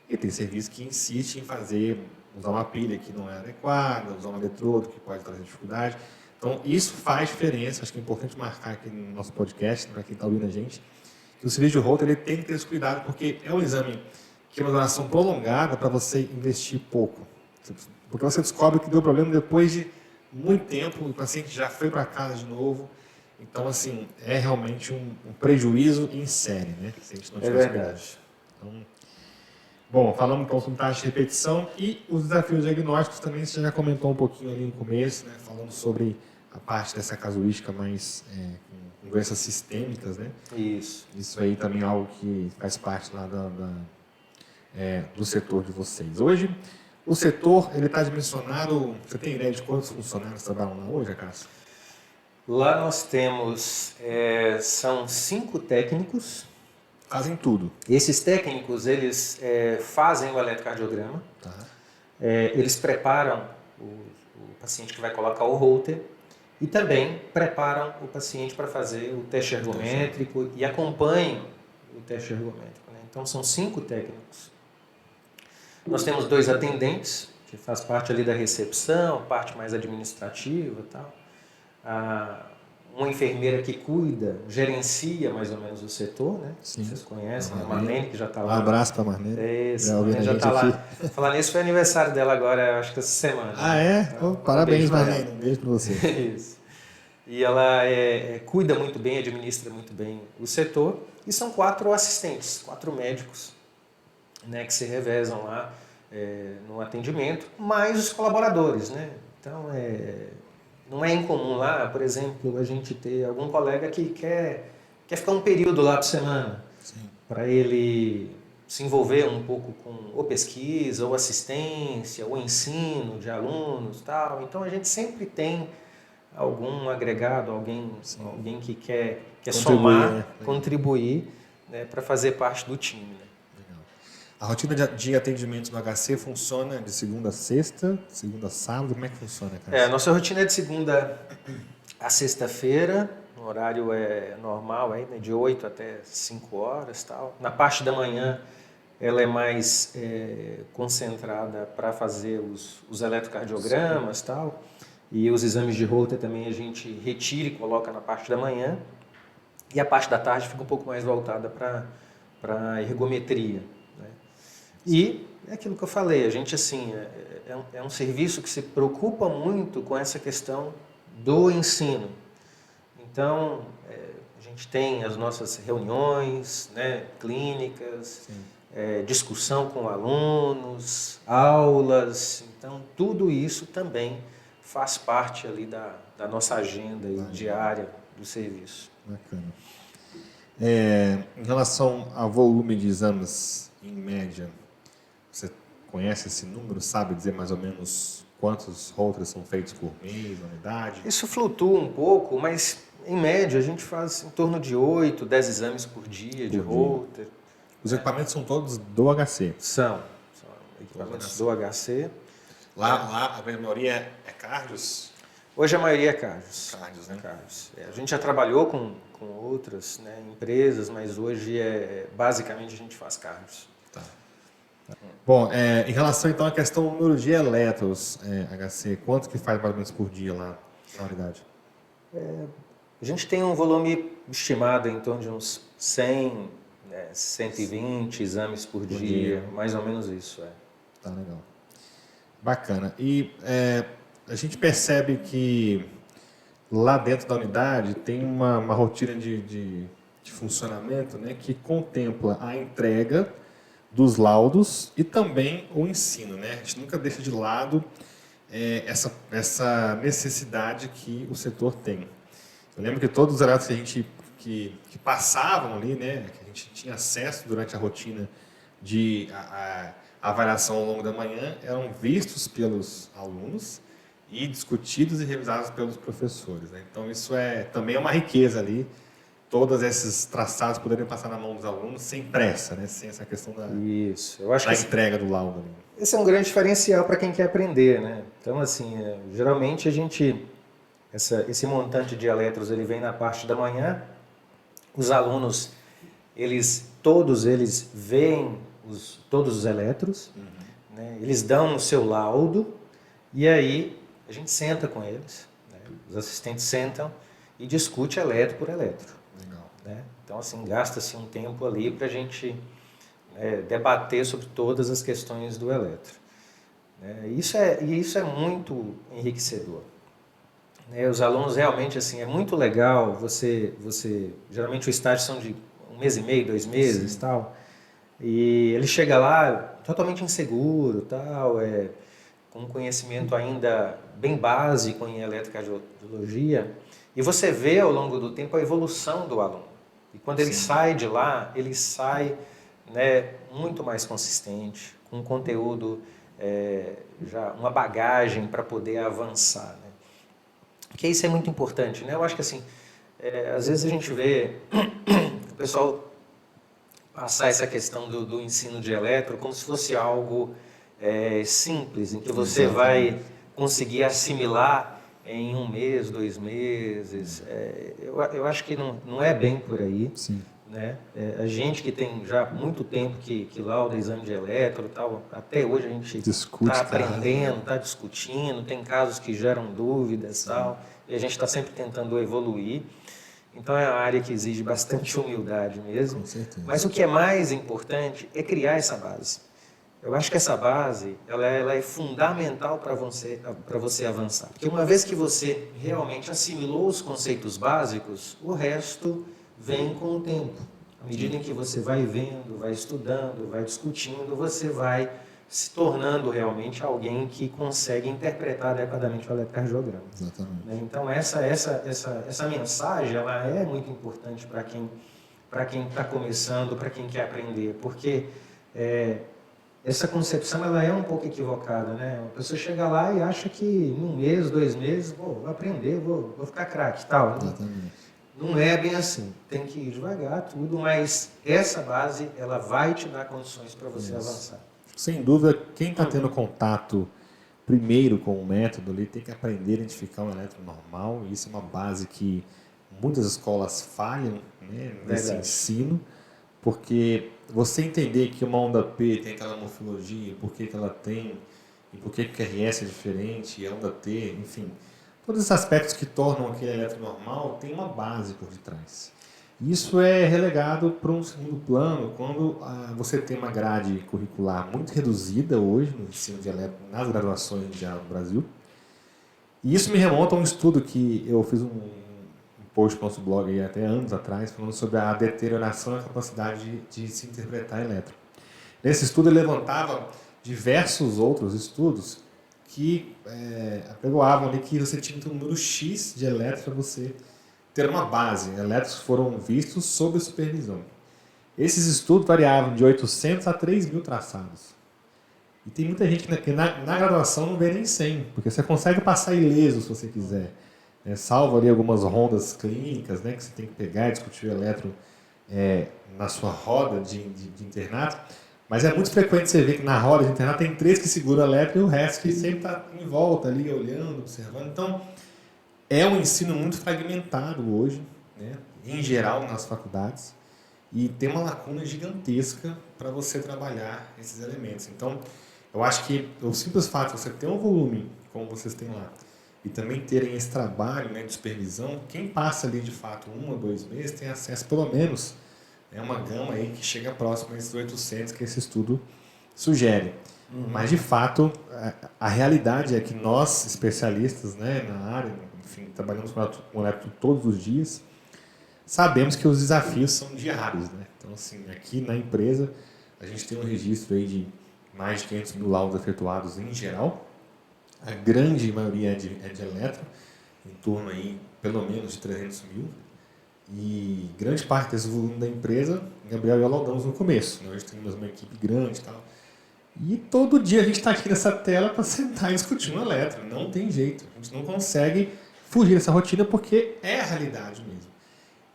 e tem serviços que insistem em usar uma pilha que não é adequada, usar um eletrodo que pode trazer dificuldade. Então, isso faz diferença. Acho que é importante marcar aqui no nosso podcast, para quem está ouvindo a gente, que o serviço de holter ele tem que ter esse cuidado, porque é um exame que é uma duração prolongada para você investir pouco. Porque você descobre que deu problema depois de muito tempo, o paciente já foi para casa de novo. Então, assim, é realmente um prejuízo em série, né? Se a gente não tiver verdade. Então, bom, falamos então sobre taxa de repetição e os desafios diagnósticos também, você já comentou um pouquinho ali no começo, né? Falando sobre a parte dessa casuística mais com doenças sistêmicas, né? Isso aí também é algo que faz parte lá do setor de vocês. Hoje, o setor ele está dimensionado, você tem ideia de quantos funcionários trabalham lá hoje, Cássio? Lá nós temos, são 5 técnicos. Fazem tudo. Esses técnicos, eles fazem o eletrocardiograma, Tá. Eles preparam o paciente que vai colocar o holter e também preparam o paciente para fazer o teste ergométrico e acompanham o teste ergométrico. Né? Então, são 5 técnicos. Nós temos 2 atendentes, que faz parte ali da recepção, parte mais administrativa e tal. Uma enfermeira que cuida, gerencia mais ou menos o setor, né? Sim. Vocês conhecem, a Marlene, que já está lá. Um abraço para a Marlene. Já está lá. Falar nisso, foi aniversário dela agora, acho que essa semana. Ah, é? Então, parabéns, Marlene. Um beijo para você. Isso. E ela cuida muito bem, administra muito bem o setor. E são 4 assistentes, 4 médicos, né, que se revezam lá no atendimento, mais os colaboradores, né? Então, não é incomum lá, por exemplo, a gente ter algum colega que quer ficar um período lá por semana, para ele se envolver um pouco com ou pesquisa, ou assistência, ou ensino de alunos, tal. Então a gente sempre tem algum agregado, alguém que quer somar, né? Contribuir, né, para fazer parte do time. Né? A rotina de atendimentos no HC funciona de segunda a sexta, segunda a sábado? Como é que funciona, cara? Nossa rotina é de segunda a sexta-feira, no horário normal, né, de 8 até 5 horas. Tal. Na parte da manhã, ela é mais concentrada para fazer os eletrocardiogramas, tal, e os exames de holter também a gente retira e coloca na parte da manhã, e a parte da tarde fica um pouco mais voltada para ergometria. E é aquilo que eu falei, a gente assim, é um serviço que se preocupa muito com essa questão do ensino. Então, a gente tem as nossas reuniões, né, clínicas, discussão com alunos, aulas. Então, tudo isso também faz parte ali da nossa agenda diária do serviço. Bacana. Em relação ao volume de exames, em média, você conhece esse número? Sabe dizer mais ou menos quantos holters são feitos por mês, unidade? Isso flutua um pouco, mas em média a gente faz em torno de 8, 10 exames por dia de holter. Os equipamentos são todos do HC? São equipamentos do HC. Lá a maioria é cardios? Hoje a maioria é cardios. Cardios, né? Cardios. A gente já trabalhou com outras, né, empresas, mas hoje basicamente a gente faz cardios. Tá. Bom, em relação então à questão do número de eletros HC, quanto que faz mais ou menos por dia lá na unidade? A gente tem um volume estimado em torno de uns 100, 120 exames por dia, mais ou menos isso. Tá legal. Bacana. E a gente percebe que lá dentro da unidade tem uma rotina de funcionamento, né, que contempla a entrega dos laudos e também o ensino, né? A gente nunca deixa de lado essa necessidade que o setor tem. Eu lembro que todos os relatos que a gente que passavam ali, né, que a gente tinha acesso durante a rotina de avaliação ao longo da manhã, eram vistos pelos alunos e discutidos e revisados pelos professores, né? Então isso também é uma riqueza ali, todos esses traçados poderiam passar na mão dos alunos sem pressa, né? Sem essa questão Eu acho da que entrega do laudo ali. Esse é um grande diferencial para quem quer aprender, né? Então, assim, geralmente esse montante de eletros ele vem na parte da manhã, os alunos, todos eles veem todos os eletros, né? Eles dão o seu laudo e aí a gente senta com eles, né? Os assistentes sentam e discute eletro por eletro. Legal. Né? Então, assim, gasta-se um tempo ali para a gente debater sobre todas as questões do eletro. Isso é muito enriquecedor. Os alunos realmente, assim, é muito legal, geralmente os estágios são de 1 mês e meio, 2 meses e tal, e ele chega lá totalmente inseguro, tal, com um conhecimento ainda bem básico em eletrocardiologia, e você vê ao longo do tempo a evolução do aluno. E quando ele sai de lá, ele sai, né, muito mais consistente, com conteúdo, já uma bagagem para poder avançar. Né? Porque isso é muito importante. Né? Eu acho que assim, às vezes a gente vê o pessoal passar essa questão do ensino de eletro como se fosse algo simples, em que você vai conseguir assimilar em 1 mês, 2 meses. Eu acho que não é bem por aí. Sim. Né? A gente que tem já muito tempo que lauda exame de eletro, tal, até hoje a gente está aprendendo, está discutindo, tem casos que geram dúvidas, tal, e a gente está sempre tentando evoluir. Então é uma área que exige bastante humildade mesmo. Com certeza. Mas o que é mais importante é criar essa base. Eu acho que essa base ela é fundamental para você avançar. Porque uma vez que você realmente assimilou os conceitos básicos, o resto vem com o tempo. À medida em que você vai vendo, vai estudando, vai discutindo, você vai se tornando realmente alguém que consegue interpretar adequadamente o eletrocardiograma. Exatamente. Então essa mensagem ela é muito importante para quem está começando, para quem quer aprender, porque essa concepção ela é um pouco equivocada, né? A pessoa chega lá e acha que em 1 mês, 2 meses, vou aprender, vou ficar craque e tal. Exatamente. Não é bem assim. Tem que ir devagar, tudo, mas essa base ela vai te dar condições para você avançar. Sem dúvida, quem está tendo contato primeiro com o método ali tem que aprender a identificar um eletro normal. E isso é uma base que muitas escolas falham, né, nesse ensino, porque você entender que uma onda P tem aquela morfologia, por que ela tem, e por que o QRS é diferente, e a onda T, enfim, todos esses aspectos que tornam aquele eletro normal tem uma base por detrás. Isso é relegado para um segundo plano quando você tem uma grade curricular muito reduzida hoje no ensino de eletro nas graduações já no Brasil. E isso me remonta a um estudo que eu fiz um post no nosso blog aí até anos atrás, falando sobre a deterioração da capacidade de se interpretar eletro. Nesse estudo ele levantava diversos outros estudos que apregoavam ali que você tinha um número X de elétrons para você ter uma base. Elétrons foram vistos sob supervisão. Esses estudos variavam de 800 a 3.000 traçados. E tem muita gente que na graduação não vê nem 100, porque você consegue passar ileso se você quiser. Salvo ali algumas rondas clínicas, né, que você tem que pegar e discutir o eletro na sua roda de internato, mas é muito frequente você ver que na roda de internato tem 3 que seguram a letra e o resto que sempre está em volta ali, olhando, observando. Então, é um ensino muito fragmentado hoje, né, em geral nas faculdades, e tem uma lacuna gigantesca para você trabalhar esses elementos. Então, eu acho que o simples fato de você ter um volume, como vocês têm lá, e também terem esse trabalho, né, de supervisão, quem passa ali de fato 1 ou 2 meses tem acesso pelo menos uma gama aí que chega próximo a esses 800 que esse estudo sugere. Mas de fato, a realidade é que nós, especialistas, né, na área, enfim, trabalhamos com elétrico todos os dias, sabemos que os desafios são diários, né? Então, assim, aqui na empresa, a gente tem um registro aí de mais de 500 mil laudos efetuados em geral. A grande maioria é de eletro, em torno aí, pelo menos de 300 mil. E grande parte desse volume da empresa, Gabriel e eu laudamos no começo. Nós temos uma equipe grande e tal. E todo dia a gente está aqui nessa tela para sentar e discutir um eletro. Não tem jeito. A gente não consegue fugir dessa rotina porque é a realidade mesmo.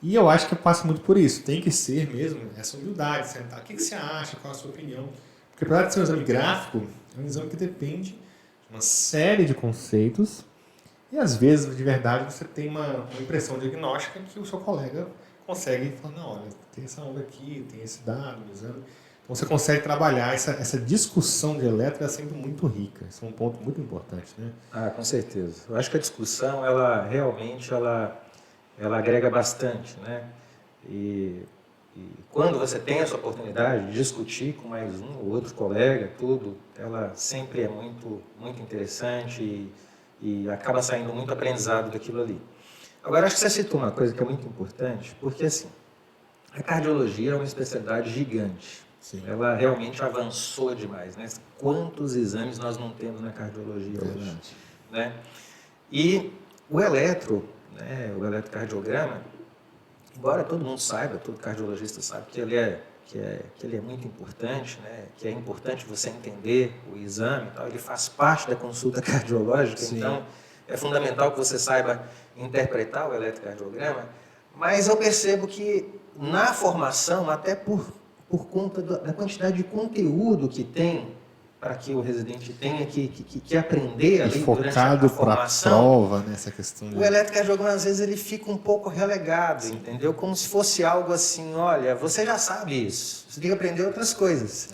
E eu acho que passa muito por isso. Tem que ser mesmo essa humildade, sentar. O que você acha? Qual a sua opinião? Porque apesar de ser um exame gráfico, é um exame que depende de uma série de conceitos. E às vezes, de verdade, você tem uma impressão diagnóstica que o seu colega consegue falar, não, olha, tem essa onda aqui, tem esse dado no exame. Então você consegue trabalhar essa discussão de elétrica é sempre muito rica. Isso é um ponto muito importante, né? Ah, com certeza. Eu acho que a discussão, ela realmente, ela agrega bastante, né? E quando você tem essa oportunidade de discutir com mais um ou outro colega, tudo, ela sempre é muito, muito interessante e acaba saindo muito aprendizado daquilo ali. Agora, acho que você citou uma coisa que é muito importante, porque assim, a cardiologia é uma especialidade gigante. Sim. Ela realmente avançou demais, né? Quantos exames nós não temos na cardiologia hoje, né? E o eletro, né, o eletrocardiograma, embora todo mundo saiba, todo cardiologista sabe que ele é muito importante, né, que é importante você entender o exame e tal, ele faz parte da consulta cardiológica. Sim. Então é fundamental que você saiba interpretar o eletrocardiograma, mas eu percebo que na formação, até por conta da quantidade de conteúdo que tem para que o residente tenha que aprender ali durante a formação, prova, né, essa questão o eletrocardiograma às vezes ele fica um pouco relegado, entendeu? Como se fosse algo assim, olha, você já sabe isso, você tem que aprender outras coisas,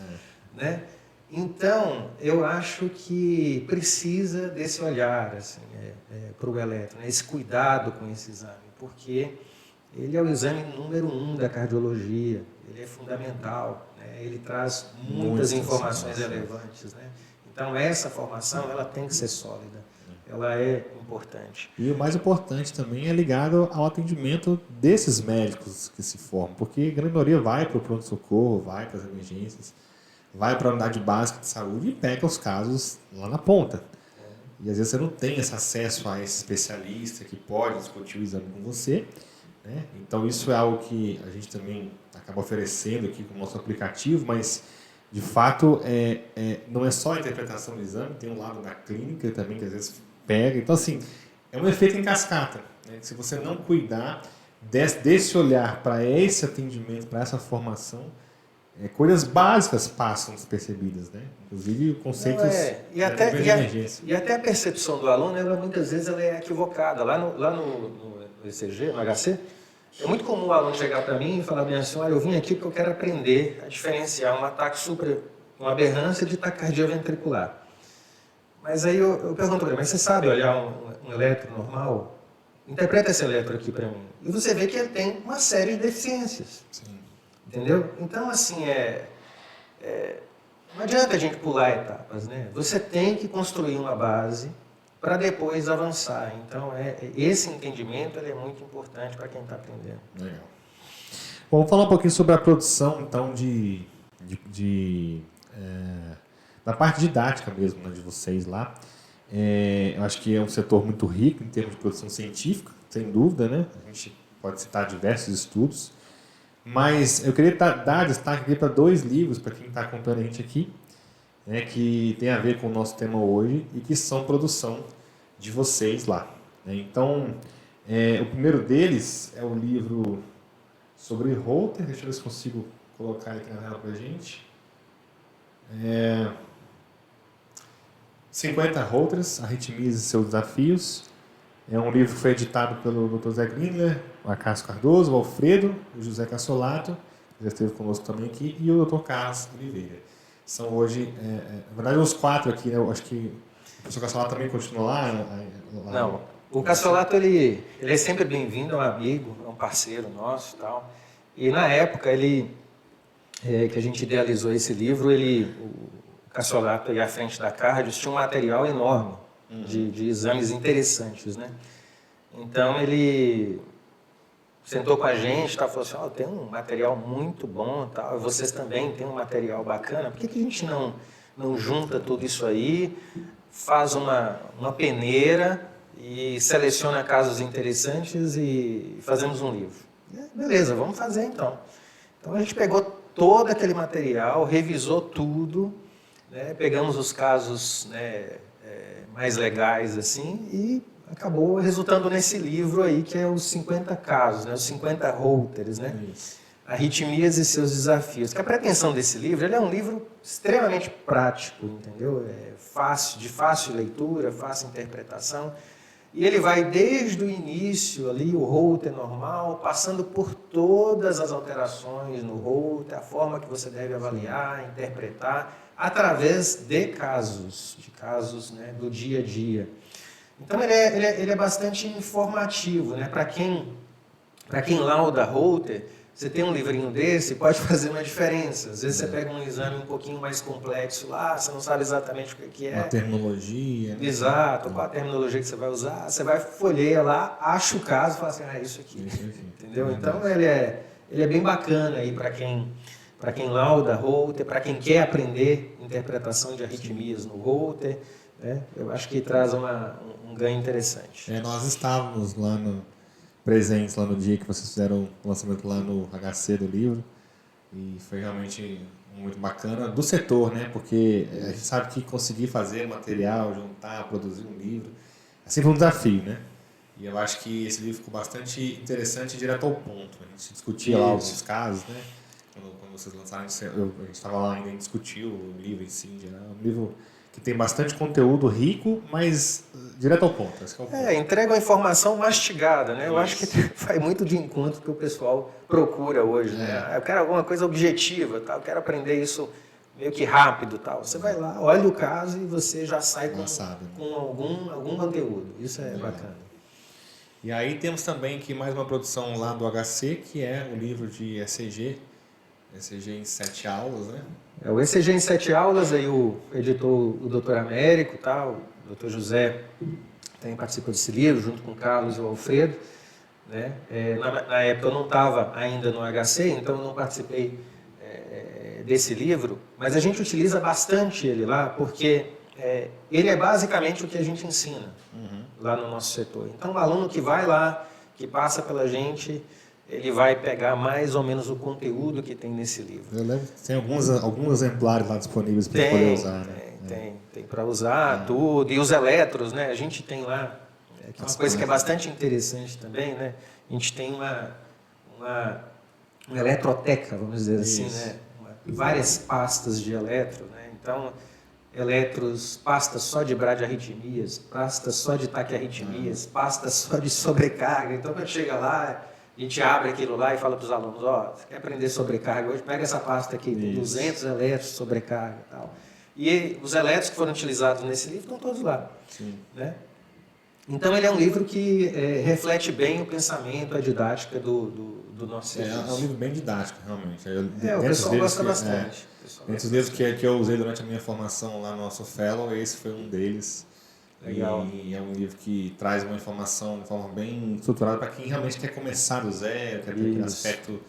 né? Então, eu acho que precisa desse olhar assim, para o eletro, né? Esse cuidado com esse exame, porque ele é o exame número 1 da cardiologia, ele é fundamental, né? Ele traz muitas informações relevantes, né? Então, essa formação ela tem que ser sólida, ela é importante. E o mais importante também é ligado ao atendimento desses médicos que se formam, porque a grande maioria vai para o pronto-socorro, vai para as emergências, vai para a unidade básica de saúde e pega os casos lá na ponta. E às vezes você não tem esse acesso a esse especialista que pode discutir o exame com você, né? Então isso é algo que a gente também acaba oferecendo aqui com o nosso aplicativo, mas de fato não é só a interpretação do exame, tem um lado da clínica também que às vezes pega. Então assim, é um efeito em cascata, né? Se você não cuidar desse olhar para esse atendimento, para essa formação, coisas básicas passam despercebidas, né? Inclusive conceitos de emergência. E até a percepção do aluno, ela, muitas vezes ela é equivocada. Lá no ECG, no HC, é muito comum o aluno chegar para mim e falar bem assim, olha, eu vim aqui porque eu quero aprender a diferenciar um ataque uma aberrância de taquicardia ventricular. Mas aí eu pergunto para ele, mas você sabe olhar um eletro normal? Interpreta esse eletro aqui para mim. E você vê que ele tem uma série de deficiências. Sim. Entendeu? Então, assim, não adianta a gente pular etapas, né? Você tem que construir uma base para depois avançar. Então, esse entendimento ele é muito importante para quem está aprendendo. Legal. Bom, vamos falar um pouquinho sobre a produção, então, da parte didática mesmo, né, de vocês lá. Eu acho que é um setor muito rico em termos de produção científica, sem dúvida, né? A gente pode citar diversos estudos. Mas eu queria dar destaque aqui para 2 livros, para quem está acompanhando a gente aqui, né, que tem a ver com o nosso tema hoje e que são produção de vocês lá, né? Então, o primeiro deles é o livro sobre Holter. Deixa eu ver se consigo colocar aqui na tela para a gente. 50 Holters, Arritmias e seus desafios. É um livro que foi editado pelo Dr. Zé Grindler, o Acácio Cardoso, o Alfredo, o José Cassolato, que já esteve conosco também aqui, e o Dr. Carlos Oliveira. São hoje, na verdade, os 4 aqui, né? Eu acho que o professor Cassolato também continua lá. Não, o Cassolato ele é sempre bem-vindo, é um amigo, é um parceiro nosso e tal. E na época que a gente idealizou esse livro, o Cassolato aí à frente da Cardios tinha um material enorme de exames interessantes, né? Então ele sentou com a gente, falou assim, tem um material muito bom, tal, vocês também têm um material bacana, por que a gente não junta tudo isso aí, faz uma peneira e seleciona casos interessantes e fazemos um livro? Beleza, vamos fazer então. Então a gente pegou todo aquele material, revisou tudo, né, pegamos os casos, né, mais legais assim e acabou resultando nesse livro aí que é os 50 casos, né, os 50 Holters, né? Arritmias e seus desafios. Que a pretensão desse livro, ele é um livro extremamente prático, entendeu? De fácil leitura, fácil interpretação. E ele vai desde o início ali, o Holter normal, passando por todas as alterações no Holter, a forma que você deve avaliar, interpretar, através de casos, né, do dia a dia. Então ele é bastante informativo, né? Para quem lauda Holter, você tem um livrinho desse, pode fazer uma diferença. Às vezes você pega um exame um pouquinho mais complexo lá, você não sabe exatamente o que é. Uma terminologia. Né? Exato, qual a terminologia que você vai usar. Você vai folheia lá, acha o caso e fala assim, isso aqui. Entendeu? Então ele é bem bacana aí para quem lauda Holter, para quem quer aprender interpretação de arritmias no Holter, né? Eu acho que traz um ganho interessante. Nós estávamos presentes lá no dia que vocês fizeram o lançamento lá no HC do livro e foi realmente muito bacana do setor, né? Porque a gente sabe que conseguir fazer material, juntar, produzir um livro é sempre um desafio, né? E eu acho que esse livro ficou bastante interessante e direto ao ponto. A gente discutia lá alguns casos, né? Quando vocês lançaram, a gente estava lá ainda e discutiu o livro em si, em geral. Um livro que tem bastante conteúdo rico, mas direto ao ponto. Entrega uma informação mastigada, né? Eu acho que vai muito de encontro que o pessoal procura hoje, né? Eu quero alguma coisa objetiva, tá? Eu quero aprender isso meio que rápido, tal. Você vai lá, olha o caso e você já sai com algum conteúdo. Isso é bacana. E aí temos também aqui mais uma produção lá do HC, que é o livro de ECG em 7 aulas, né? O ECG em 7 aulas, aí o editor, o doutor Américo, o doutor José também participou desse livro, junto com o Carlos e o Alfredo. Né? Na época eu não estava ainda no HC, então eu não participei desse livro, mas a gente utiliza bastante ele lá, porque ele é basicamente o que a gente ensina lá no nosso setor. Então o aluno que vai lá, que passa pela gente, ele vai pegar mais ou menos o conteúdo que tem nesse livro. Eu lembro que tem alguns exemplares lá disponíveis para poder usar. Tem para usar tudo. E os eletros, né? A gente tem lá, que é uma coisa que é bastante interessante também, né? A gente tem uma eletroteca, vamos dizer assim, né? Várias pastas de eletro, né? Então, eletros, pastas só de bradiarritmias, pastas só de taquiarritmias, pastas só de sobrecarga. Então, quando chega lá, a gente abre aquilo lá e fala para os alunos, você quer aprender sobrecarga hoje? Pega essa pasta aqui, tem 200 eletros de sobrecarga e tal. E os eletros que foram utilizados nesse livro estão todos lá. Né? Então, ele é um livro que reflete bem o pensamento, a didática do nosso serviço. É um livro bem didático, realmente. O pessoal gosta bastante. Entre os livros que eu usei durante a minha formação lá no nosso Fellow, esse foi um deles. Legal. E é um livro que traz uma informação de forma bem estruturada para quem realmente quer começar do zero, quer ter aquele aspecto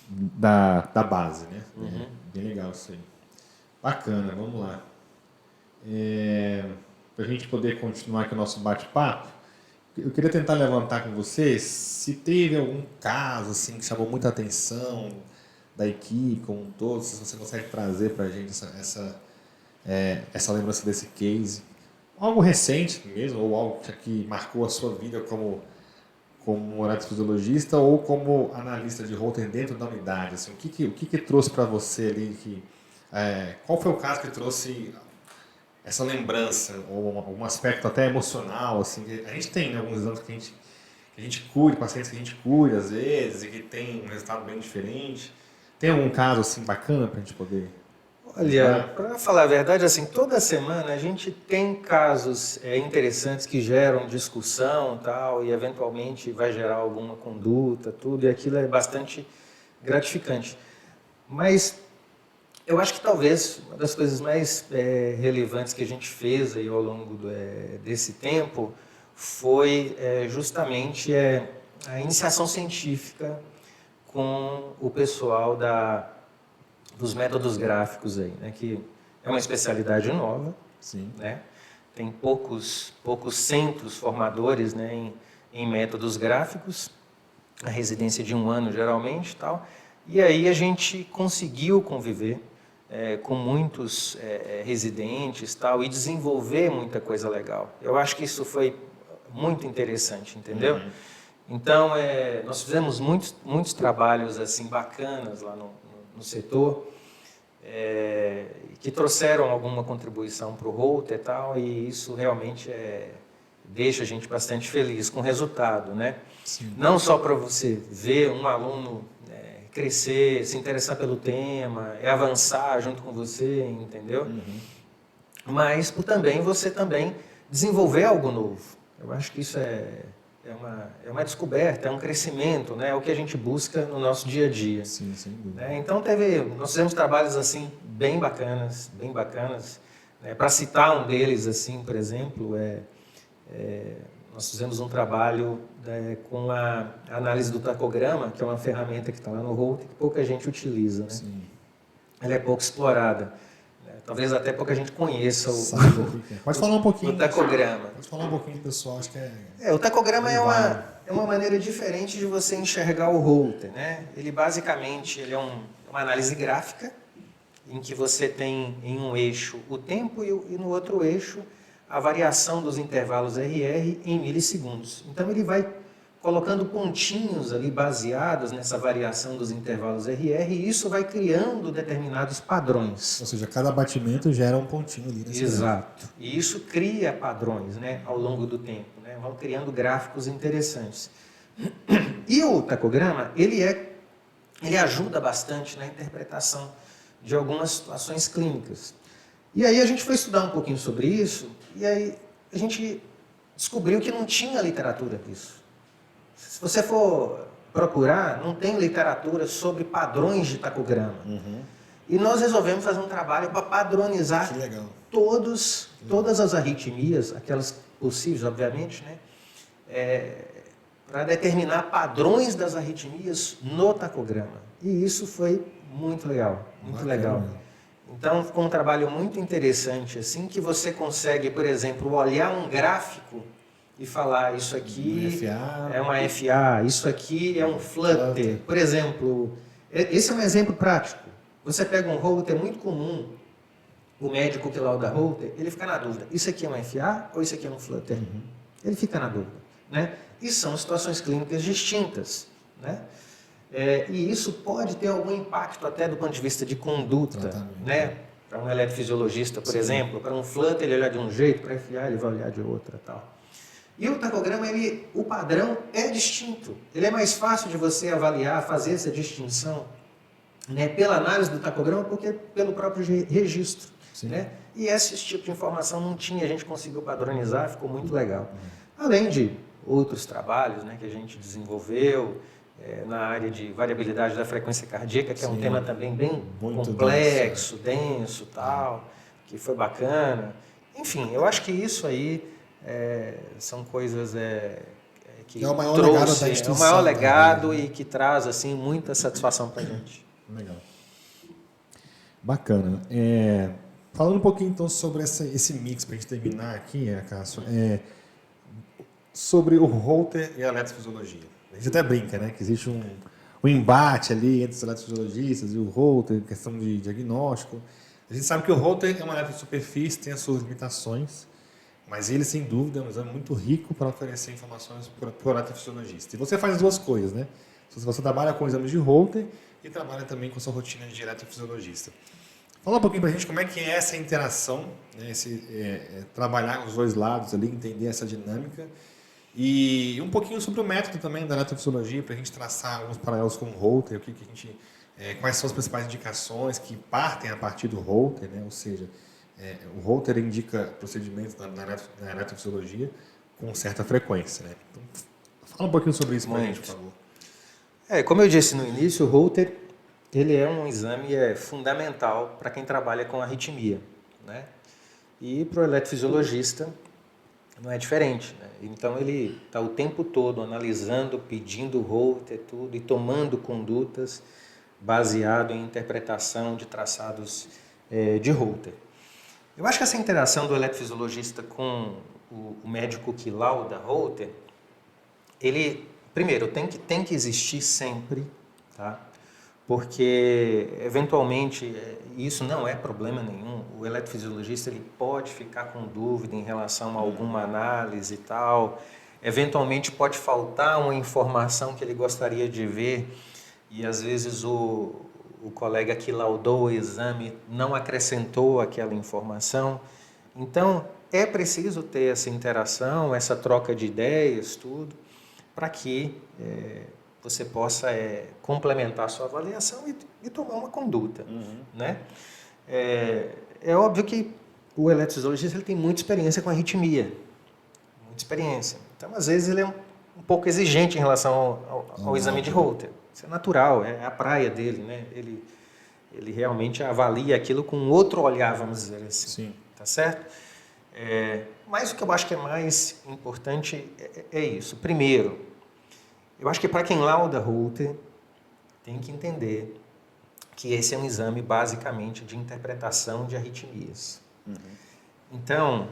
da base, né? Bem legal isso aí. Bacana, vamos lá. Para a gente poder continuar aqui o nosso bate-papo, eu queria tentar levantar com vocês se teve algum caso assim, que chamou muita atenção da equipe como um todo, se você consegue trazer para a gente essa lembrança desse case. Algo recente mesmo, ou algo que marcou a sua vida como como eletrofisiologista ou como analista de Holter dentro da unidade? Assim, o que trouxe para você ali? Qual foi o caso que trouxe essa lembrança, ou um aspecto até emocional? Assim, a gente tem, né, alguns exames que a gente cura, pacientes que a gente cura às vezes, e que tem um resultado bem diferente. Tem algum caso assim bacana para a gente poder... Olha, para falar a verdade, assim, toda semana a gente tem casos interessantes que geram discussão, tal, e eventualmente vai gerar alguma conduta, tudo, e aquilo é bastante gratificante. Mas eu acho que talvez uma das coisas mais relevantes que a gente fez aí ao longo desse tempo foi justamente a iniciação científica com o pessoal dos métodos gráficos aí, né, que é uma especialidade nova. Sim. Né? Tem poucos centros formadores, né, em métodos gráficos, a residência de 1 ano geralmente, tal. E aí a gente conseguiu conviver com muitos residentes, tal, e desenvolver muita coisa legal. Eu acho que isso foi muito interessante, entendeu? Uhum. Então nós fizemos muitos trabalhos assim bacanas lá no setor, que trouxeram alguma contribuição para o Holter e tal, e isso realmente deixa a gente bastante feliz com o resultado, né? Sim. Não só para você ver um aluno crescer, se interessar pelo tema, avançar junto com você, entendeu? Uhum. Mas por também você também desenvolver algo novo. Eu acho que isso é uma descoberta, é um crescimento, né? É o que a gente busca no nosso dia a dia. Sim, sem dúvida. Né? Então nós fizemos trabalhos assim bem bacanas, né? Para citar um deles assim, por exemplo, nós fizemos um trabalho com a análise do tacograma, que é uma ferramenta que está lá no Holter que pouca gente utiliza, né? Sim. Ela é pouco explorada. Talvez até pouca gente conheça Pode falar um pouquinho o tacograma. Pode falar um pouquinho, pessoal. Acho que o tacograma é uma maneira diferente de você enxergar o Holter, né? Ele basicamente é uma análise gráfica em que você tem em um eixo o tempo e no outro eixo a variação dos intervalos RR em milissegundos. Então ele vai colocando pontinhos ali baseados nessa variação dos intervalos RR, e isso vai criando determinados padrões. Ou seja, cada batimento gera um pontinho ali nesse Exato. E isso cria padrões, né, ao longo do tempo, né? Vão criando gráficos interessantes. E o tacograma, ele ajuda bastante na interpretação de algumas situações clínicas. E aí a gente foi estudar um pouquinho sobre isso, e aí a gente descobriu que não tinha literatura disso. Se você for procurar, não tem literatura sobre padrões de tacograma. Uhum. E nós resolvemos fazer um trabalho para padronizar todas as arritmias, aquelas possíveis, obviamente, né? Para determinar padrões das arritmias no tacograma. E isso foi muito legal, muito legal. Então, ficou um trabalho muito interessante, assim, que você consegue, por exemplo, olhar um gráfico e falar, isso aqui é uma FA, isso aqui é um flutter. Por exemplo, esse é um exemplo prático. Você pega um Holter muito comum, o médico que lauda Holter, ele fica na dúvida, isso aqui é uma FA ou isso aqui é um flutter? Uhum. Ele fica na dúvida, né? E são situações clínicas distintas, né? E isso pode ter algum impacto até do ponto de vista de conduta, né? Para um eletrofisiologista, por exemplo, para um flutter ele olha de um jeito, para FA ele vai olhar de outra, tal. E o tacograma, o padrão é distinto. Ele é mais fácil de você avaliar, fazer essa distinção, né, pela análise do tacograma, porque pelo próprio registro. Né? E esse tipo de informação não tinha, a gente conseguiu padronizar, ficou muito legal. Além de outros trabalhos, né, que a gente desenvolveu na área de variabilidade da frequência cardíaca, que é um tema também bem muito complexo, denso, tal, que foi bacana. Enfim, eu acho que isso aí são coisas que é o maior legado da instituição, é o maior legado e que traz assim muita satisfação para a gente. Legal. Bacana. Falando um pouquinho então sobre esse mix, para a gente terminar aqui, Cássio, sobre o Holter e a eletrofisiologia. A gente até brinca, né, que existe um embate ali entre os eletrofisiologistas e o Holter, questão de diagnóstico. A gente sabe que o Holter é uma eletrosuperfície, tem as suas limitações. Mas ele, sem dúvida, é um exame muito rico para oferecer informações para o eletrofisiologista. E você faz as duas coisas, né? Você trabalha com exames de Holter e trabalha também com a sua rotina de eletrofisiologista. Fala um pouquinho para a gente como é que é essa interação, né? Trabalhar os dois lados ali, entender essa dinâmica. E um pouquinho sobre o método também da eletrofisiologia, para a gente traçar alguns paralelos com o Holter, o que a gente, quais são as principais indicações que partem a partir do Holter, né? Ou seja, o Holter indica procedimentos na eletrofisiologia com certa frequência, né? Então, fala um pouquinho sobre isso para a gente, por favor. Como eu disse no início, o Holter ele é um exame fundamental para quem trabalha com arritmia, né? E para o eletrofisiologista não é diferente, né? Então ele está o tempo todo analisando, pedindo Holter, tudo, e tomando condutas baseado em interpretação de traçados de Holter. Eu acho que essa interação do eletrofisiologista com o médico que lauda Holter, ele, primeiro, tem que existir sempre, tá? Porque, eventualmente, isso não é problema nenhum. O eletrofisiologista ele pode ficar com dúvida em relação a alguma análise e tal. Eventualmente, pode faltar uma informação que ele gostaria de ver e, às vezes, o colega que laudou o exame não acrescentou aquela informação. Então, é preciso ter essa interação, essa troca de ideias, tudo, para que você possa complementar a sua avaliação e tomar uma conduta. Né? É óbvio que o eletrofisiologista ele tem muita experiência com arritmia, muita experiência. Então, às vezes, ele é um pouco exigente em relação ao exame de Holter. Isso é natural, é a praia dele, né? Ele realmente avalia aquilo com outro olhar, vamos dizer assim. Sim. Tá certo? Mas o que eu acho que é mais importante é isso. Primeiro, eu acho que para quem lauda Holter, tem que entender que esse é um exame basicamente de interpretação de arritmias. Então,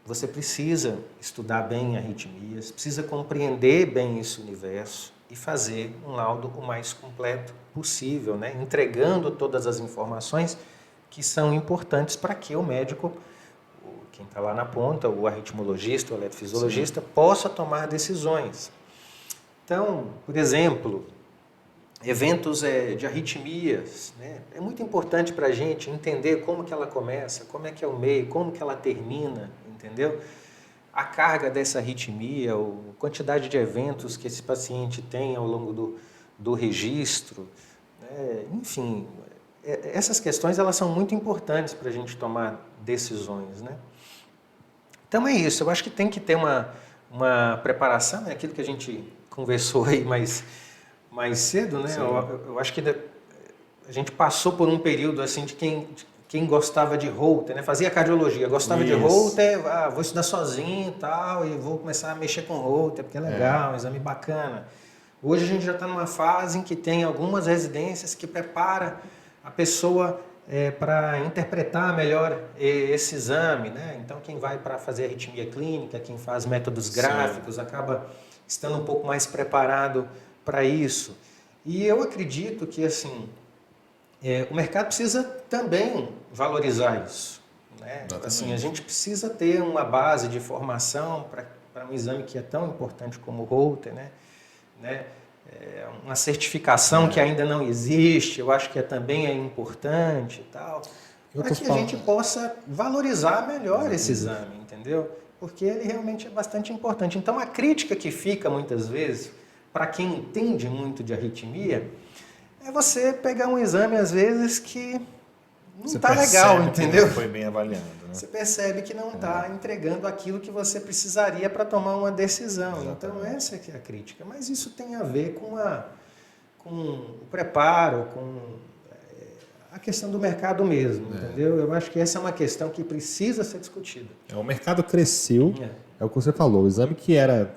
você precisa estudar bem arritmias, precisa compreender bem esse universo e fazer um laudo o mais completo possível, né? Entregando todas as informações que são importantes para que o médico, quem está lá na ponta, o arritmologista, o eletrofisiologista, possa tomar decisões. Então, por exemplo, eventos de arritmias, né? É muito importante para a gente entender como que ela começa, como é que é o meio, como que ela termina, entendeu? A carga dessa arritmia, a quantidade de eventos que esse paciente tem ao longo do registro, né? Enfim, essas questões elas são muito importantes para a gente tomar decisões, né? Então é isso, eu acho que tem que ter uma preparação, é aquilo que a gente conversou aí mais cedo, né? Eu acho que a gente passou por um período assim de quem gostava de Holter, né? Fazia cardiologia, gostava de Holter, vou estudar sozinho e tal, e vou começar a mexer com Holter, porque é legal, um exame bacana. Hoje a gente já está numa fase em que tem algumas residências que prepara a pessoa para interpretar melhor esse exame, né? Então quem vai para fazer arritmia clínica, quem faz métodos gráficos, acaba estando um pouco mais preparado para isso. E eu acredito que assim, o mercado precisa também valorizar isso, né? Assim, a gente precisa ter uma base de formação para um exame que é tão importante como o Holter, né? Uma certificação que ainda não existe, eu acho que também é importante e tal, para que a gente possa valorizar melhor esse exame, entendeu? Porque ele realmente é bastante importante. Então, a crítica que fica muitas vezes, para quem entende muito de arritmia, é você pegar um exame, às vezes, que não está legal, entendeu? Não foi bem avaliado, né? Você percebe que não está entregando aquilo que você precisaria para tomar uma decisão. Exatamente. Então, essa é que é a crítica. Mas isso tem a ver com o preparo, com a questão do mercado mesmo, entendeu? Eu acho que essa é uma questão que precisa ser discutida. O mercado cresceu, é o que você falou, o exame que era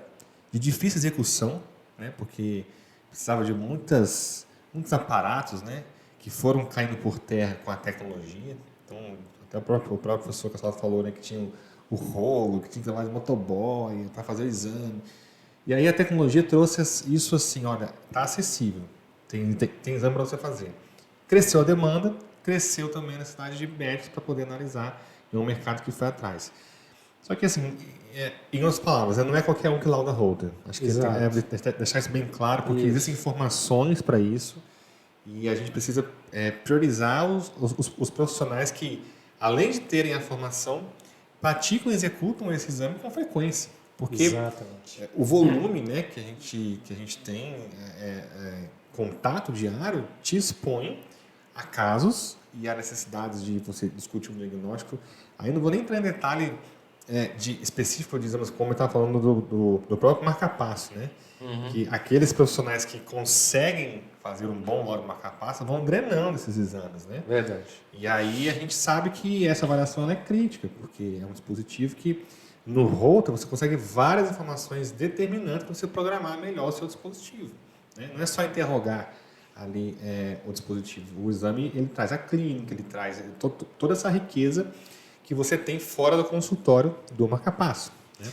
de difícil execução, né? Porque precisava de muitos aparatos, né? Que foram caindo por terra com a tecnologia. Então, até o próprio professor Cassol falou, né, que tinha o rolo, que tinha que levar de motoboy para fazer o exame. E aí a tecnologia trouxe isso assim, olha, está acessível, tem exame para você fazer. Cresceu a demanda, cresceu também a necessidade de médicos para poder analisar, e um mercado que foi atrás. Só que assim, em outras palavras, não é qualquer um que lauda Holter. Acho que deixar isso bem claro, porque existem informações para isso e a gente precisa priorizar os profissionais que, além de terem a formação, praticam e executam esse exame com frequência. Porque o volume, né, que a gente tem, contato diário, te expõe a casos e a necessidades de você discutir um diagnóstico. Aí não vou nem entrar em detalhe específico de exames, como eu estava falando do próprio marca-passo, né? Que aqueles profissionais que conseguem fazer um bom laudo marca-passo vão drenando esses exames, né? Verdade. E aí a gente sabe que essa avaliação ela é crítica, porque é um dispositivo que no Holter você consegue várias informações determinantes para você programar melhor o seu dispositivo, né? Não é só interrogar ali o dispositivo. O exame ele traz a clínica, ele traz toda essa riqueza que você tem fora do consultório do marca-passo, né?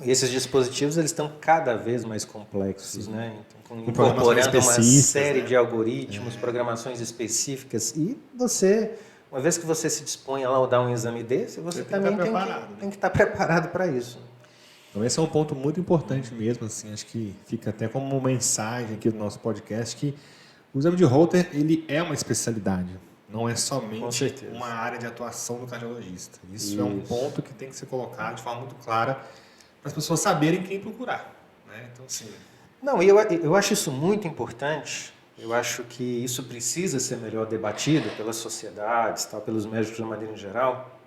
E esses dispositivos eles estão cada vez mais complexos, né? Então, incorporando uma série de algoritmos, programações específicas. E você, uma vez que você se dispõe a laudar um exame desse, você também tem que estar preparado para isso. Então esse é um ponto muito importante mesmo, assim, acho que fica até como uma mensagem aqui do nosso podcast que o exame de Holter ele é uma especialidade. Não é somente uma área de atuação do cardiologista. Isso é um ponto que tem que ser colocado de forma muito clara para as pessoas saberem quem procurar, né? Então, assim... Não, eu acho isso muito importante. Eu acho que isso precisa ser melhor debatido pelas sociedades, tal, pelos médicos de maneira geral,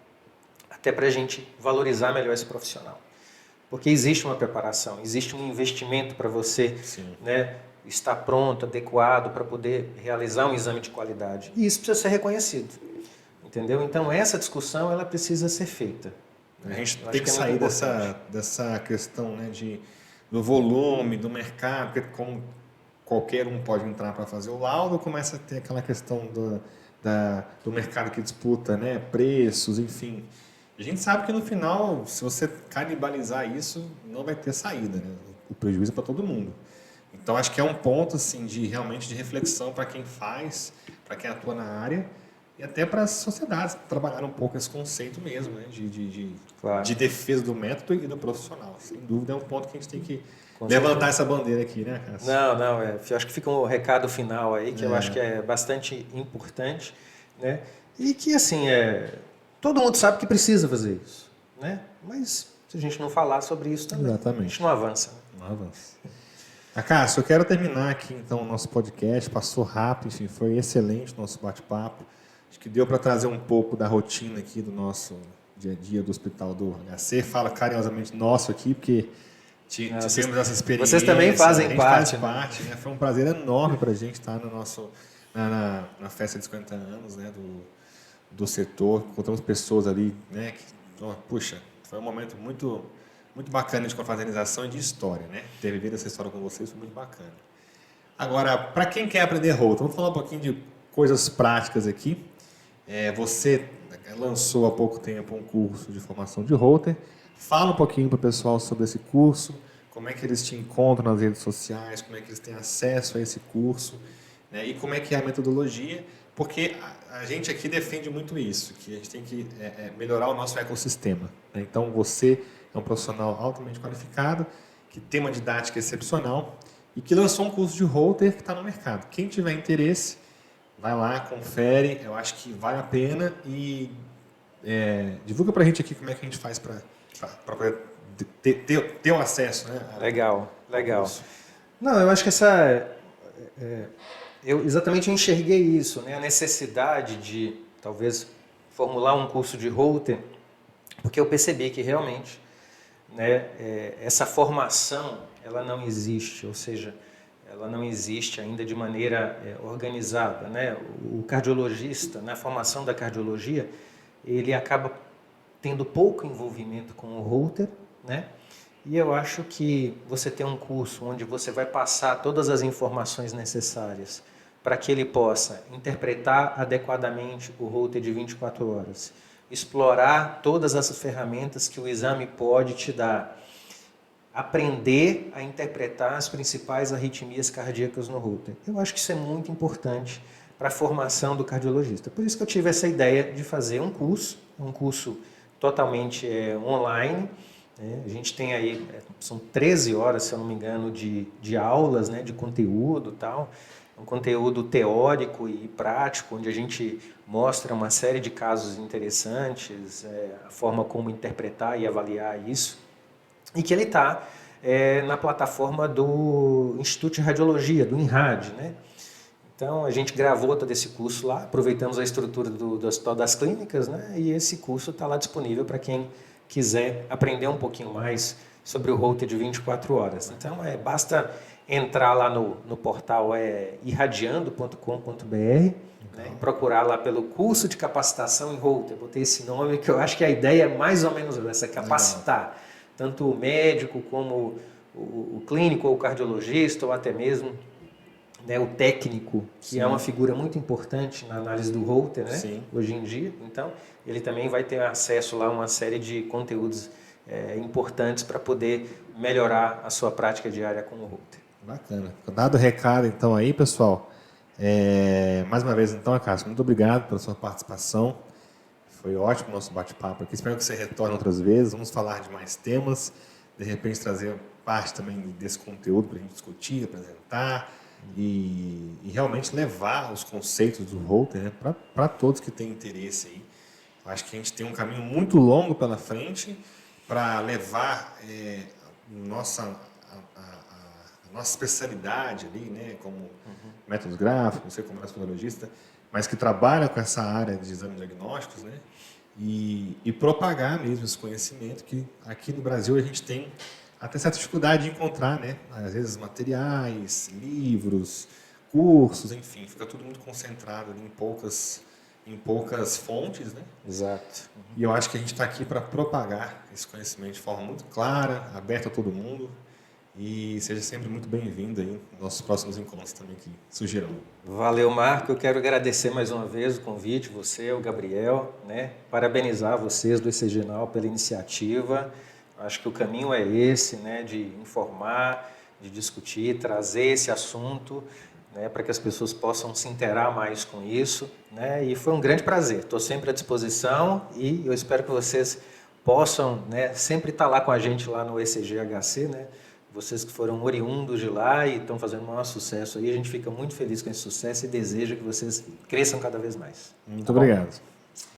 até para a gente valorizar melhor esse profissional. Porque existe uma preparação, existe um investimento para você, né, estar pronto, adequado para poder realizar um exame de qualidade. E isso precisa ser reconhecido, entendeu? Então essa discussão ela precisa ser feita. A gente tem que sair dessa questão, né, do volume, do mercado, porque como qualquer um pode entrar para fazer o laudo, começa a ter aquela questão do mercado que disputa, né, preços, enfim. A gente sabe que no final, se você canibalizar isso, não vai ter saída, né? O prejuízo é para todo mundo. Então, acho que é um ponto assim, realmente de reflexão para quem faz, para quem atua na área e até para as sociedades trabalhar um pouco esse conceito mesmo, né? de defesa do método e do profissional. Sem dúvida é um ponto que a gente tem que levantar essa bandeira aqui, né, Cássio? Não, eu acho que fica um recado final aí que eu acho que é bastante importante, né? E que assim, todo mundo sabe que precisa fazer isso, né? Mas se a gente não falar sobre isso também, a gente não avança. Não avança. Cássio, eu quero terminar aqui então o nosso podcast, passou rápido, enfim, foi excelente o nosso bate-papo. Acho que deu para trazer um pouco da rotina aqui do nosso dia a dia do Hospital do HC. Fala carinhosamente nosso aqui, porque tivemos essa experiência. Vocês também fazem parte. Parte, né? Foi um prazer enorme para a gente estar no nosso, na festa de 50 anos, né, do setor. Encontramos pessoas ali, né, puxa, foi um momento muito bacana de confraternização e de história, né? Ter vivido essa história com vocês foi muito bacana. Agora, para quem quer aprender Holter, vamos falar um pouquinho de coisas práticas aqui. Você lançou há pouco tempo um curso de formação de Holter. Fala um pouquinho para o pessoal sobre esse curso, como é que eles te encontram nas redes sociais, como é que eles têm acesso a esse curso, né? E como é que é a metodologia, porque a gente aqui defende muito isso, que a gente tem que melhorar o nosso ecossistema, né? Então, você é um profissional altamente qualificado, que tem uma didática excepcional e que lançou um curso de Holter que está no mercado. Quem tiver interesse, vai lá, confere, eu acho que vale a pena e divulga para a gente aqui como é que a gente faz para poder ter o acesso, né? Legal. Não, eu acho que eu exatamente enxerguei isso, né? A necessidade de talvez formular um curso de Holter, porque eu percebi que realmente, né, essa formação ela não existe, ou seja, ela não existe ainda de maneira organizada, né? O cardiologista, na formação da cardiologia, ele acaba tendo pouco envolvimento com o Holter, né? E eu acho que você ter um curso onde você vai passar todas as informações necessárias para que ele possa interpretar adequadamente o Holter de 24 horas, explorar todas as ferramentas que o exame pode te dar, aprender a interpretar as principais arritmias cardíacas no Holter. Eu acho que isso é muito importante para a formação do cardiologista. Por isso que eu tive essa ideia de fazer um curso totalmente online. A gente tem aí, são 13 horas, se eu não me engano, de aulas, né, de conteúdo e tal. Um conteúdo teórico e prático, onde a gente mostra uma série de casos interessantes, a forma como interpretar e avaliar isso. E que ele está na plataforma do Instituto de Radiologia, do INRAD, né? Então, a gente gravou todo esse curso lá, aproveitamos a estrutura do Hospital das Clínicas, né? E esse curso está lá disponível para quem quiser aprender um pouquinho mais sobre o Holter de 24 horas. Então, basta entrar lá no portal irradiando.com.br, né? E procurar lá pelo curso de capacitação em Holter. Botei esse nome que eu acho que a ideia é mais ou menos essa, capacitar tanto o médico como o clínico ou o cardiologista ou até mesmo, né, o técnico, que Sim. é uma figura muito importante na análise do Holter, né, Sim. hoje em dia. Então, ele também vai ter acesso lá a uma série de conteúdos importantes para poder melhorar a sua prática diária com o Holter. Bacana. Dado o recado, então, aí, pessoal. Mais uma vez, então, Cássio, muito obrigado pela sua participação. Foi ótimo o nosso bate-papo aqui. Espero que você retorne outras vezes. Vamos falar de mais temas. De repente, trazer parte também desse conteúdo para a gente discutir, apresentar e realmente levar os conceitos do Holter, né, para todos que têm interesse aí. Eu acho que a gente tem um caminho muito longo pela frente para levar a nossa especialidade ali, né, como métodos gráficos, você como radiologista, mas que trabalha com essa área de exames diagnósticos, né, e propagar mesmo esse conhecimento que aqui no Brasil a gente tem até certa dificuldade de encontrar, né, às vezes materiais, livros, cursos, enfim, fica tudo muito concentrado ali em poucas fontes, né? Exato. E eu acho que a gente está aqui para propagar esse conhecimento de forma muito clara, aberta a todo mundo. E seja sempre muito bem-vindo aí nos nossos próximos encontros também que surgirão. Valeu, Marco. Eu quero agradecer mais uma vez o convite, você, o Gabriel, né? Parabenizar vocês do ECGNAL pela iniciativa. Acho que o caminho é esse, né? De informar, de discutir, trazer esse assunto, né? Para que as pessoas possam se inteirar mais com isso, né? E foi um grande prazer. Estou sempre à disposição e eu espero que vocês possam, né, sempre estar lá com a gente lá no ECGHC, né? Vocês que foram oriundos de lá e estão fazendo o maior sucesso aí, a gente fica muito feliz com esse sucesso e deseja que vocês cresçam cada vez mais. Muito obrigado.